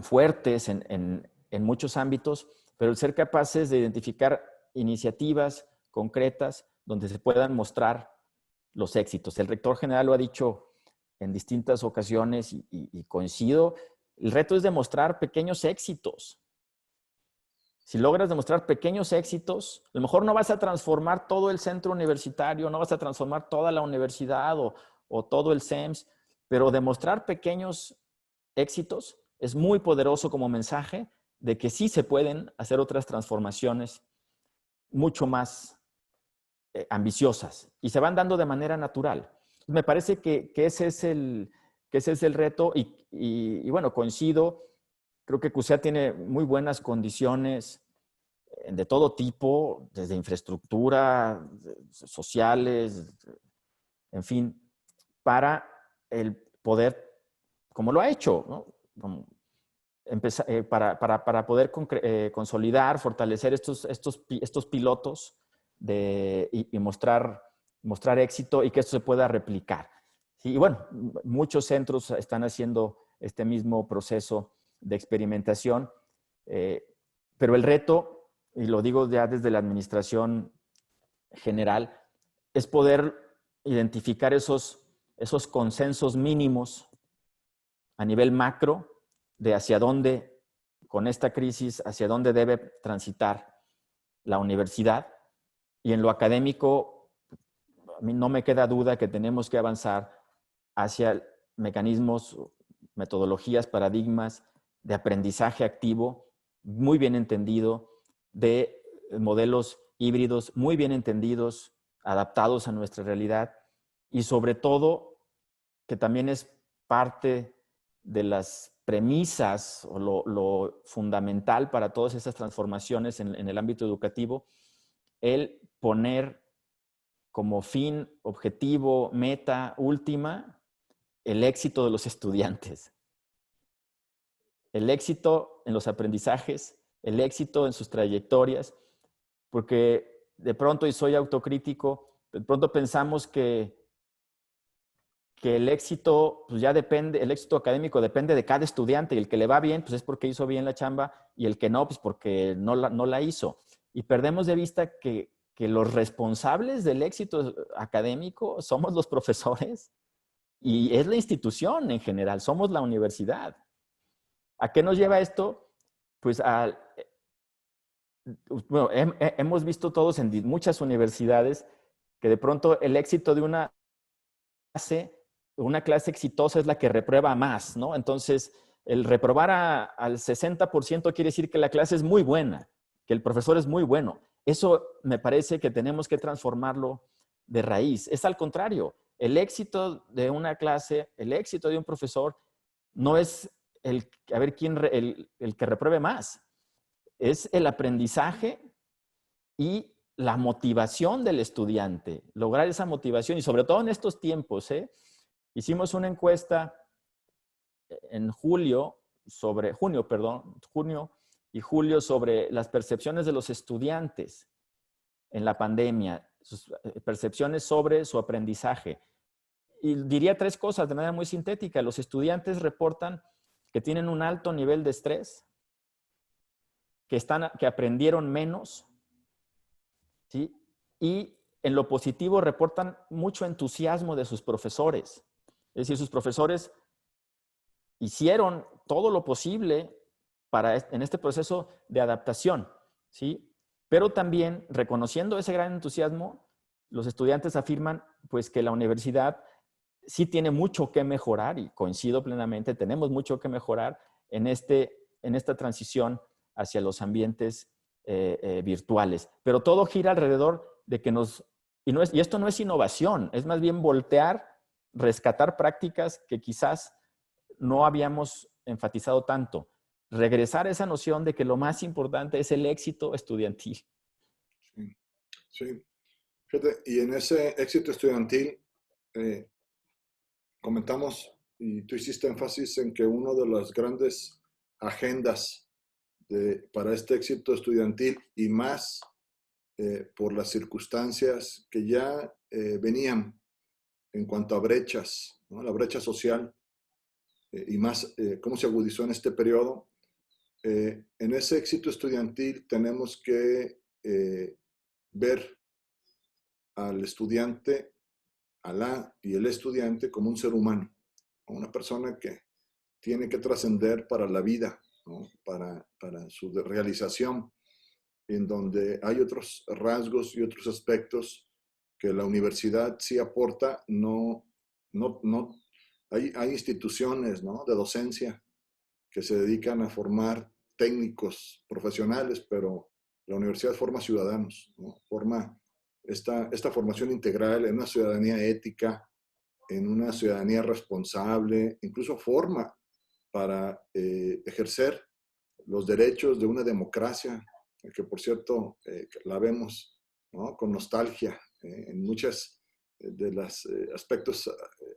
fuertes en muchos ámbitos, pero el ser capaces de identificar iniciativas concretas donde se puedan mostrar los éxitos. El rector general lo ha dicho en distintas ocasiones y coincido, el reto es demostrar pequeños éxitos. Si logras demostrar pequeños éxitos, a lo mejor no vas a transformar todo el centro universitario, no vas a transformar toda la universidad o todo el CEMS, pero demostrar pequeños éxitos es muy poderoso como mensaje de que sí se pueden hacer otras transformaciones mucho más ambiciosas y se van dando de manera natural. Me parece que ese es el reto y bueno, coincido. Creo que CUSEA tiene muy buenas condiciones de todo tipo, desde infraestructura, sociales, en fin, para el poder, como lo ha hecho, ¿no? Para poder consolidar, fortalecer estos pilotos y mostrar éxito y que esto se pueda replicar. Y bueno, muchos centros están haciendo este mismo proceso de experimentación, pero el reto, y lo digo ya desde la administración general, es poder identificar esos consensos mínimos a nivel macro de hacia dónde, con esta crisis, hacia dónde debe transitar la universidad. Y en lo académico, a mí no me queda duda que tenemos que avanzar hacia mecanismos, metodologías, paradigmas de aprendizaje activo, muy bien entendido, de modelos híbridos, muy bien entendidos, adaptados a nuestra realidad y sobre todo que también es parte de las premisas o lo fundamental para todas esas transformaciones en el ámbito educativo, el poner como fin, objetivo, meta última, el éxito de los estudiantes. El éxito en los aprendizajes, el éxito en sus trayectorias, porque de pronto, y soy autocrítico, de pronto pensamos que el éxito pues ya depende, el éxito académico depende de cada estudiante, y el que le va bien pues es porque hizo bien la chamba y el que no pues porque no la hizo. Y perdemos de vista que los responsables del éxito académico somos los profesores y es la institución en general, somos la universidad. ¿A qué nos lleva esto? Pues bueno, hemos visto todos en muchas universidades que de pronto el éxito de una clase exitosa es la que reprueba más, ¿no? Entonces, el reprobar al 60% quiere decir que la clase es muy buena, que el profesor es muy bueno. Eso me parece que tenemos que transformarlo de raíz. Es al contrario, el éxito de una clase, el éxito de un profesor no es a ver quién el que repruebe más. Es el aprendizaje y la motivación del estudiante, lograr esa motivación y sobre todo en estos tiempos, hicimos una encuesta en junio y julio sobre las percepciones de los estudiantes en la pandemia, sus percepciones sobre su aprendizaje. Y diría 3 cosas de manera muy sintética. Los estudiantes reportan que tienen un alto nivel de estrés, que aprendieron menos, ¿sí? Y en lo positivo reportan mucho entusiasmo de sus profesores. Es decir, sus profesores hicieron todo lo posible en este proceso de adaptación, ¿sí? Pero también, reconociendo ese gran entusiasmo, los estudiantes afirman pues, que la universidad sí tiene mucho que mejorar, y coincido plenamente, tenemos mucho que mejorar en esta transición hacia los ambientes virtuales. Pero todo gira alrededor de que y esto no es innovación, es más bien voltear, rescatar prácticas que quizás no habíamos enfatizado tanto. Regresar a esa noción de que lo más importante es el éxito estudiantil. Sí, sí. Fíjate, y en ese éxito estudiantil comentamos, y tú hiciste énfasis en que una de las grandes agendas para este éxito estudiantil y más por las circunstancias que ya venían en cuanto a brechas, ¿no? La brecha social y más cómo se agudizó en este periodo. En ese éxito estudiantil tenemos que ver al estudiante, y el estudiante como un ser humano, una persona que tiene que trascender para la vida, ¿no? para su realización, en donde hay otros rasgos y otros aspectos que la universidad sí aporta. Hay instituciones, ¿no? de docencia que se dedican a formar técnicos profesionales, pero la universidad forma ciudadanos, ¿no? Forma esta formación integral en una ciudadanía ética, en una ciudadanía responsable, incluso forma para ejercer los derechos de una democracia, que por cierto la vemos, ¿no? con nostalgia en muchas de los aspectos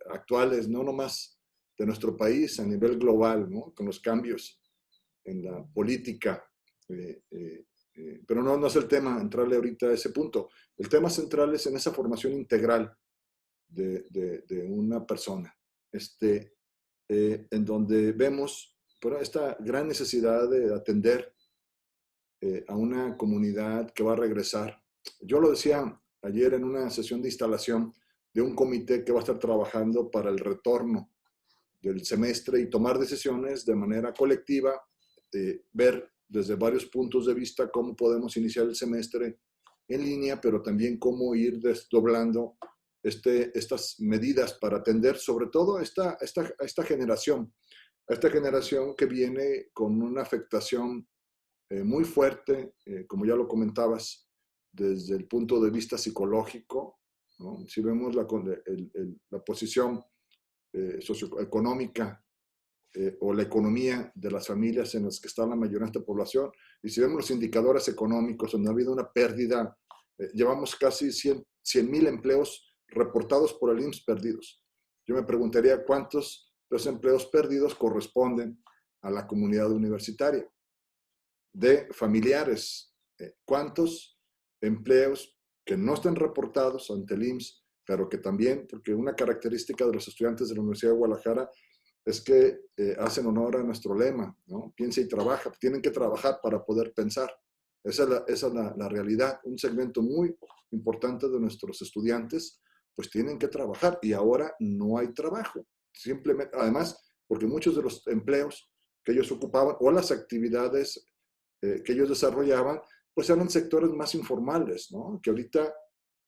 actuales, no nomás de nuestro país, a nivel global, ¿no? con los cambios en la política. Pero no es el tema entrarle ahorita a ese punto. El tema central es en esa formación integral de una persona, en donde vemos esta gran necesidad de atender a una comunidad que va a regresar. Yo lo decía ayer en una sesión de instalación de un comité que va a estar trabajando para el retorno del semestre y tomar decisiones de manera colectiva, ver desde varios puntos de vista cómo podemos iniciar el semestre en línea, pero también cómo ir desdoblando estas medidas para atender sobre todo a esta generación que viene con una afectación muy fuerte, como ya lo comentabas, desde el punto de vista psicológico, ¿no? Si vemos la posición socioeconómica o la economía de las familias en las que está la mayoría de esta población, y si vemos los indicadores económicos donde ha habido una pérdida, llevamos casi 100,000 empleos reportados por el IMSS perdidos. Yo me preguntaría cuántos de los empleos perdidos corresponden a la comunidad universitaria, de familiares, cuántos empleos que no están reportados ante el IMSS, pero que también, porque una característica de los estudiantes de la Universidad de Guadalajara es que hacen honor a nuestro lema, ¿no? Piensa y trabaja. Tienen que trabajar para poder pensar. Esa es la realidad. Un segmento muy importante de nuestros estudiantes, pues tienen que trabajar y ahora no hay trabajo. Simplemente, además, porque muchos de los empleos que ellos ocupaban o las actividades que ellos desarrollaban, pues eran sectores más informales, ¿no? Que ahorita,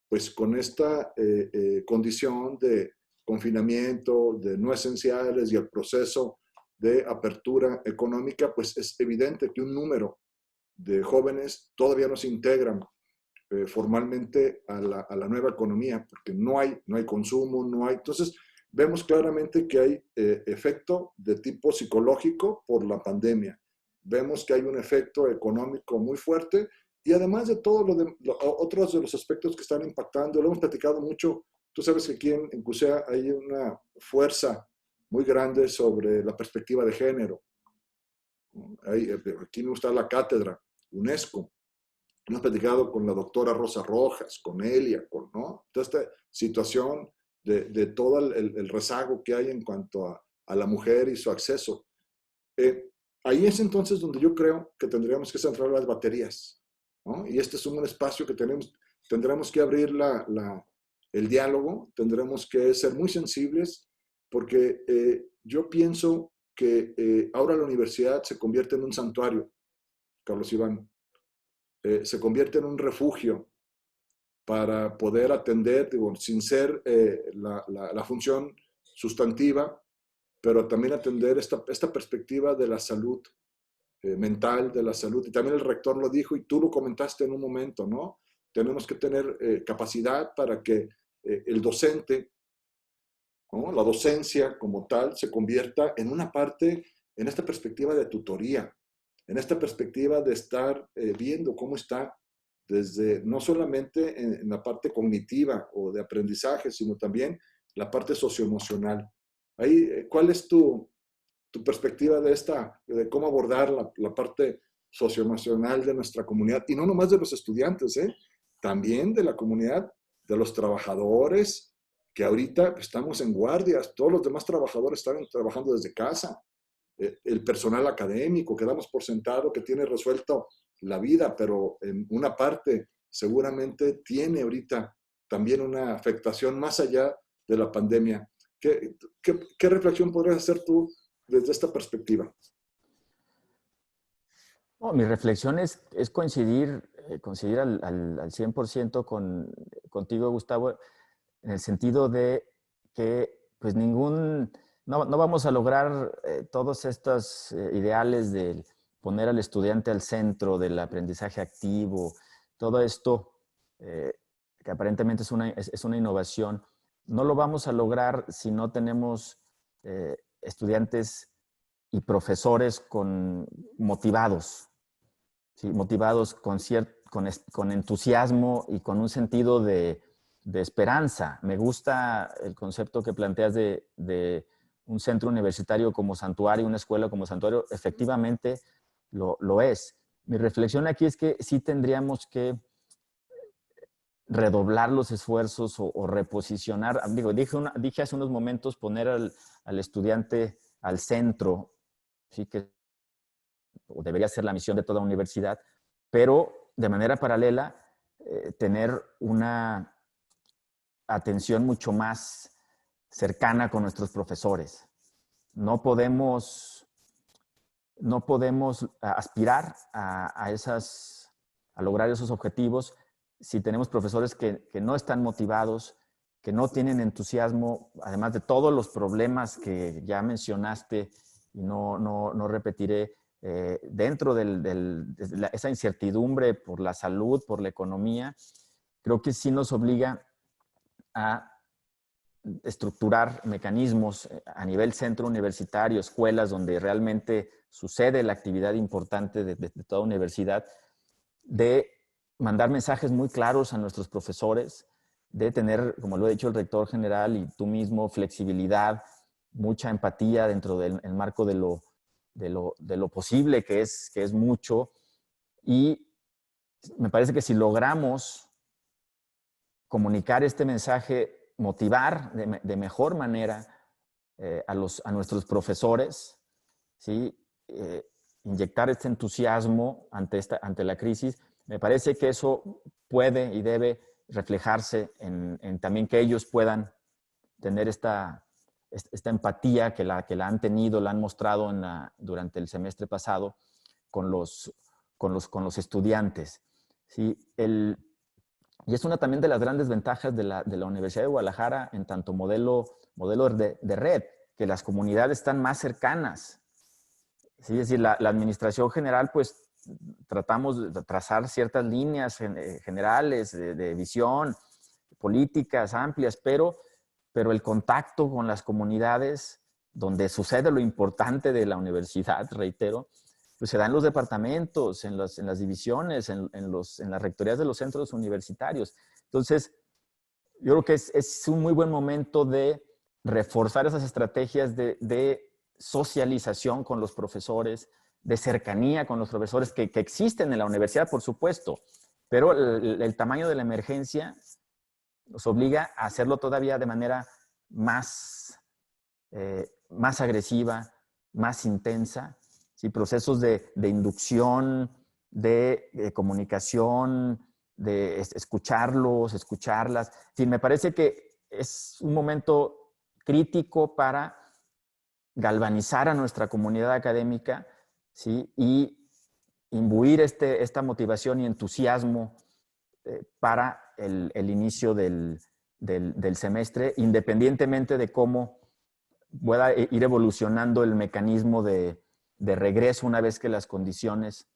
pues con esta condición de confinamiento, de no esenciales y el proceso de apertura económica, pues es evidente que un número de jóvenes todavía no se integran formalmente a la nueva economía, porque no hay consumo, no hay. Entonces, vemos claramente que hay efecto de tipo psicológico por la pandemia. Vemos que hay un efecto económico muy fuerte y además de todo otros de los aspectos que están impactando, lo hemos platicado mucho. Tú sabes que aquí en CUSEA hay una fuerza muy grande sobre la perspectiva de género. Aquí no está la cátedra, UNESCO. Hemos platicado con la doctora Rosa Rojas, con Elia, ¿no? Toda esta situación de todo el rezago que hay en cuanto a la mujer y su acceso. Ahí es entonces donde yo creo que tendríamos que centrar las baterías, ¿no? Y este es un espacio que tendremos que abrir el diálogo, tendremos que ser muy sensibles, porque yo pienso que ahora la universidad se convierte en un santuario, Carlos Iván. Se convierte en un refugio para poder atender, digo, sin ser la función sustantiva, pero también atender esta perspectiva de la salud mental, de la salud. Y también el rector lo dijo y tú lo comentaste en un momento, ¿no? Tenemos que tener capacidad para que el docente, ¿no? La docencia como tal, se convierta en una parte, en esta perspectiva de tutoría, en esta perspectiva de estar viendo cómo está desde, no solamente en la parte cognitiva o de aprendizaje, sino también la parte socioemocional. Ahí, ¿cuál es tu perspectiva de cómo abordar la parte socioemocional de nuestra comunidad? Y no nomás de los estudiantes, también de la comunidad, de los trabajadores, que ahorita estamos en guardias, todos los demás trabajadores están trabajando desde casa, el personal académico, que damos por sentado que tiene resuelto la vida, pero en una parte seguramente tiene ahorita también una afectación más allá de la pandemia. ¿Qué reflexión podrías hacer tú desde esta perspectiva? No, mi reflexión es coincidir al 100% contigo, Gustavo, en el sentido de que pues no vamos a lograr todos estos ideales de poner al estudiante al centro del aprendizaje activo, todo esto que aparentemente es una innovación, no lo vamos a lograr si no tenemos estudiantes y profesores motivados, ¿sí? Motivados con entusiasmo y con un sentido de esperanza. Me gusta el concepto que planteas de un centro universitario como santuario, una escuela como santuario. Efectivamente lo es. Mi reflexión aquí es que sí tendríamos que redoblar los esfuerzos o reposicionar. Digo, dije hace unos momentos poner al estudiante al centro, ¿sí? Que debería ser la misión de toda universidad, pero de manera paralela tener una atención mucho más cercana con nuestros profesores. No podemos aspirar a lograr esos objetivos si tenemos profesores que no están motivados, que no tienen entusiasmo, además de todos los problemas que ya mencionaste y no repetiré, dentro de esa incertidumbre por la salud, por la economía, creo que sí nos obliga a estructurar mecanismos a nivel centro universitario, escuelas donde realmente sucede la actividad importante de toda universidad, de mandar mensajes muy claros a nuestros profesores, de tener, como lo ha dicho el rector general y tú mismo, flexibilidad, mucha empatía dentro del marco de lo posible, que es mucho. Y me parece que si logramos comunicar este mensaje, motivar de mejor manera a nuestros profesores, ¿sí? Inyectar este entusiasmo ante la crisis, me parece que eso puede y debe reflejarse en también que ellos puedan tener esta empatía que la han tenido, la han mostrado durante el semestre pasado con los estudiantes. ¿Sí? Y es una también de las grandes ventajas de la Universidad de Guadalajara en tanto modelo de red, que las comunidades están más cercanas. ¿Sí? Es decir, la administración general, pues tratamos de trazar ciertas líneas generales de visión, políticas amplias, pero pero el contacto con las comunidades, donde sucede lo importante de la universidad, reitero, pues se da en los departamentos, en las divisiones, en las rectorías de los centros universitarios. Entonces, yo creo que es un muy buen momento de reforzar esas estrategias de socialización con los profesores, de cercanía con los profesores que existen en la universidad, por supuesto, pero el tamaño de la emergencia nos obliga a hacerlo todavía de manera más agresiva, más intensa, ¿sí? Procesos de inducción, de comunicación, de escucharlos, escucharlas. Sí, me parece que es un momento crítico para galvanizar a nuestra comunidad académica, ¿sí? Y imbuir esta motivación y entusiasmo para el inicio del semestre, independientemente de cómo pueda ir evolucionando el mecanismo de regreso una vez que las condiciones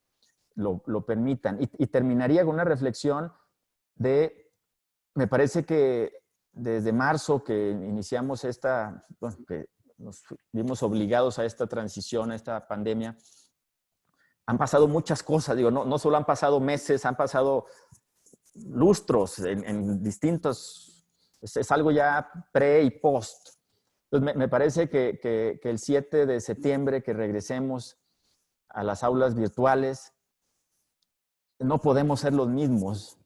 lo permitan. Y terminaría con una reflexión me parece que desde marzo que iniciamos que nos vimos obligados a esta transición, a esta pandemia, han pasado muchas cosas, digo, no solo han pasado meses, han pasado lustros en distintos, es algo ya pre y post. Entonces me parece que el 7 de septiembre que regresemos a las aulas virtuales, no podemos ser los mismos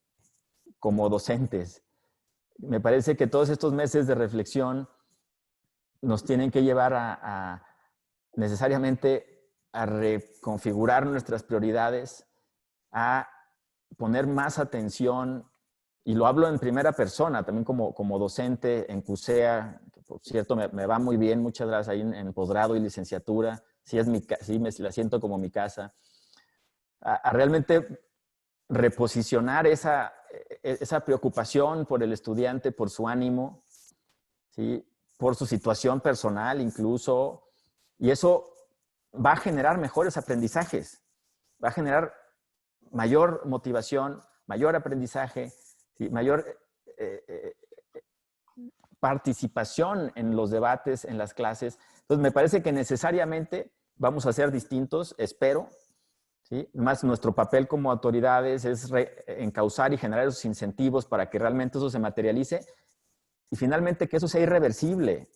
como docentes. Me parece que todos estos meses de reflexión nos tienen que llevar necesariamente a reconfigurar nuestras prioridades, a poner más atención, y lo hablo en primera persona, también como docente en CUSEA, que por cierto me va muy bien, muchas gracias ahí en posgrado y licenciatura, sí me la siento como mi casa, a realmente reposicionar esa preocupación por el estudiante, por su ánimo, ¿sí? Por su situación personal incluso, y eso va a generar mejores aprendizajes, va a generar mayor motivación, mayor aprendizaje, ¿sí? Mayor participación en los debates, en las clases. Entonces, me parece que necesariamente vamos a ser distintos, espero, ¿sí? Más nuestro papel como autoridades es encauzar y generar esos incentivos para que realmente eso se materialice y finalmente que eso sea irreversible,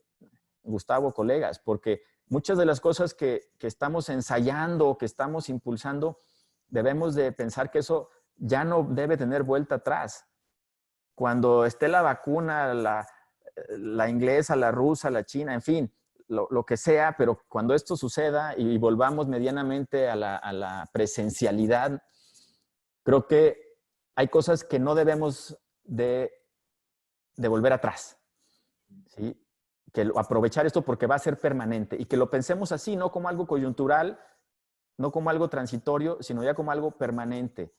Gustavo, colegas, porque muchas de las cosas que estamos ensayando, que estamos impulsando, debemos de pensar que eso ya no debe tener vuelta atrás. Cuando esté la vacuna, la inglesa, la rusa, la china, en fin, lo que sea, pero cuando esto suceda y volvamos medianamente a la presencialidad, creo que hay cosas que no debemos de volver atrás, ¿sí? Que aprovechar esto porque va a ser permanente y que lo pensemos así, no como algo coyuntural, no como algo transitorio, sino ya como algo permanente.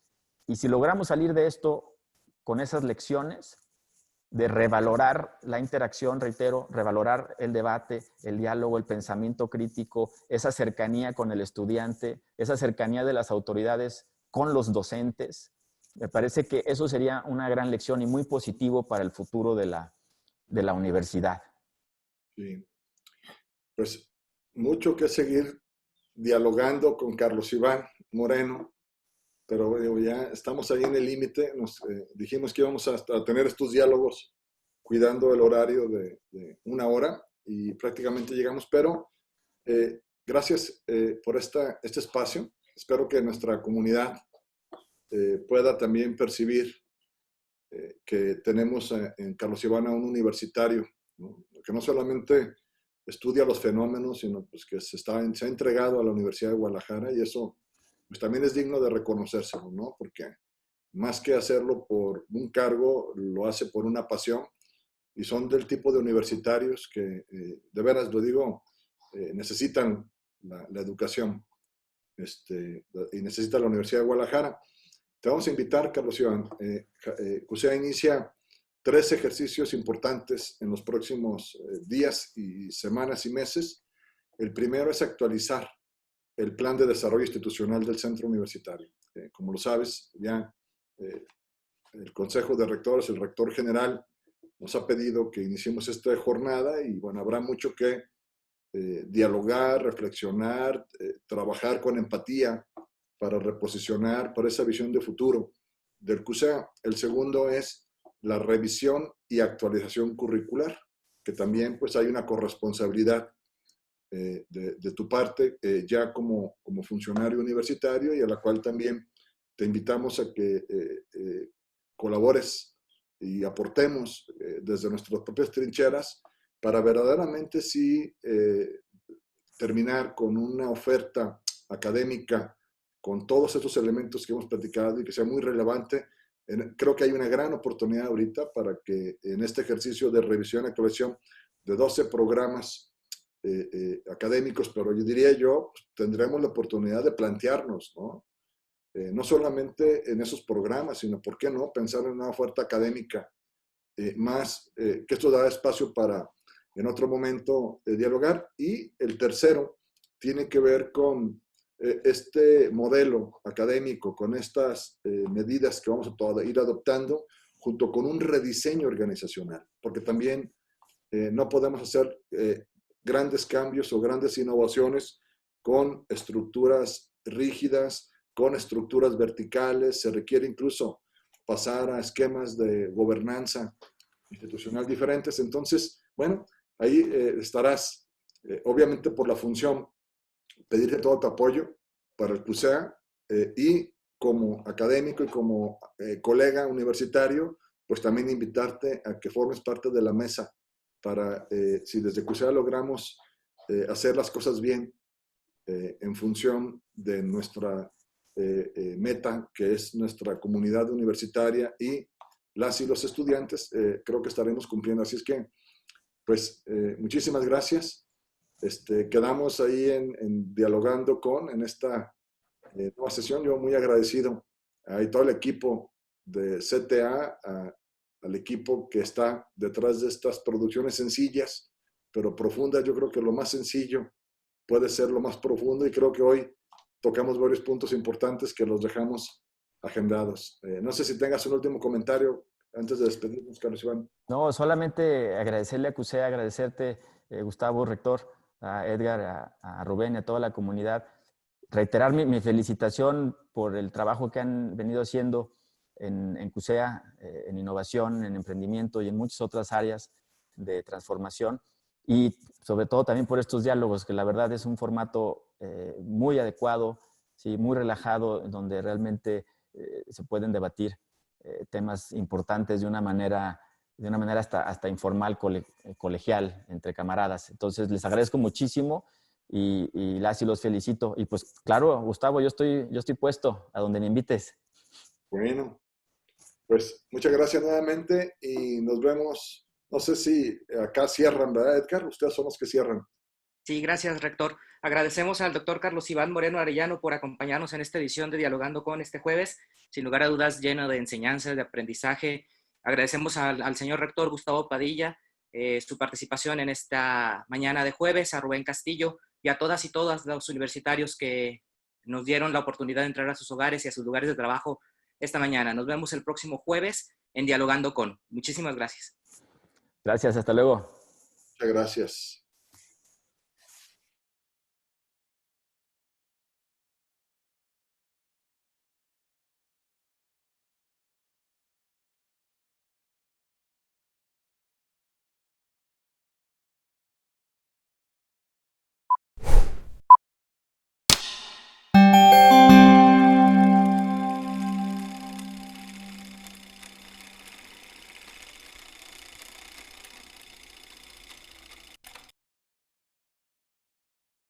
Y si logramos salir de esto con esas lecciones, de revalorar la interacción, reitero, revalorar el debate, el diálogo, el pensamiento crítico, esa cercanía con el estudiante, esa cercanía de las autoridades con los docentes, me parece que eso sería una gran lección y muy positivo para el futuro de la universidad. Sí. Pues mucho que seguir dialogando con Carlos Iván Moreno, pero ya estamos ahí en el límite. Nos dijimos que íbamos a tener estos diálogos cuidando el horario de 1 hora y prácticamente llegamos, pero gracias por este espacio. Espero que nuestra comunidad pueda también percibir que tenemos en Carlos Iván a un universitario, ¿no? Que no solamente estudia los fenómenos, sino pues que se ha entregado a la Universidad de Guadalajara, y eso pues también es digno de reconocérselo, ¿no? Porque más que hacerlo por un cargo, lo hace por una pasión, y son del tipo de universitarios que, de veras lo digo, necesitan la educación y necesita la Universidad de Guadalajara. Te vamos a invitar, Carlos Iván. CUSEA inicia 3 ejercicios importantes en los próximos días y semanas y meses. El primero es actualizar el plan de desarrollo institucional del centro universitario. Como lo sabes, ya el Consejo de Rectores, el rector general, nos ha pedido que iniciemos esta jornada y bueno, habrá mucho que dialogar, reflexionar, trabajar con empatía para reposicionar para esa visión de futuro del CUSEA. El segundo es la revisión y actualización curricular, que también pues hay una corresponsabilidad de tu parte ya como funcionario universitario y a la cual también te invitamos a que colabores y aportemos desde nuestras propias trincheras para verdaderamente sí terminar con una oferta académica con todos estos elementos que hemos platicado y que sea muy relevante. Creo que hay una gran oportunidad ahorita para que en este ejercicio de revisión y actualización de 12 programas académicos, pero yo diría tendremos la oportunidad de plantearnos, ¿no? No solamente en esos programas, sino, ¿por qué no?, pensar en una oferta académica más, que esto da espacio para, en otro momento, dialogar. Y el tercero tiene que ver con este modelo académico, con estas medidas que vamos a ir adoptando, junto con un rediseño organizacional, porque también no podemos hacer grandes cambios o grandes innovaciones con estructuras rígidas, con estructuras verticales. Se requiere incluso pasar a esquemas de gobernanza institucional diferentes. Entonces, bueno, ahí estarás, obviamente por la función, pedirte todo tu apoyo para el CUSEA y como académico y como colega universitario, pues también invitarte a que formes parte de la mesa para, si desde CUSEA logramos hacer las cosas bien en función de nuestra meta, que es nuestra comunidad universitaria y las y los estudiantes, creo que estaremos cumpliendo. Así es que, pues, muchísimas gracias. Quedamos ahí en dialogando en esta nueva sesión. Yo muy agradecido a todo el equipo de CTA, al equipo que está detrás de estas producciones sencillas, pero profundas. Yo creo que lo más sencillo puede ser lo más profundo y creo que hoy tocamos varios puntos importantes que los dejamos agendados. No sé si tengas un último comentario antes de despedirnos, Carlos Iván. No, solamente agradecerle a CUSEA, agradecerte, Gustavo, rector, a Edgar, a Rubén y a toda la comunidad. Reiterar mi felicitación por el trabajo que han venido haciendo en CUSEA, en innovación, en emprendimiento y en muchas otras áreas de transformación. Y sobre todo también por estos diálogos, que la verdad es un formato muy adecuado, ¿sí?, muy relajado, donde realmente se pueden debatir temas importantes de una manera hasta informal, colegial, entre camaradas. Entonces, les agradezco muchísimo y las y los felicito. Y pues, claro, Gustavo, yo estoy puesto a donde me invites. Bueno, pues muchas gracias nuevamente y nos vemos. No sé si acá cierran, ¿verdad, Edgar? Ustedes son los que cierran. Sí, gracias, rector. Agradecemos al doctor Carlos Iván Moreno Arellano por acompañarnos en esta edición de Dialogando con este jueves, sin lugar a dudas lleno de enseñanzas, de aprendizaje. Agradecemos al señor rector Gustavo Padilla su participación en esta mañana de jueves, a Rubén Castillo y a todas y todos los universitarios que nos dieron la oportunidad de entrar a sus hogares y a sus lugares de trabajo esta mañana. Nos vemos el próximo jueves en Dialogando con. Muchísimas gracias. Gracias, hasta luego. Muchas gracias.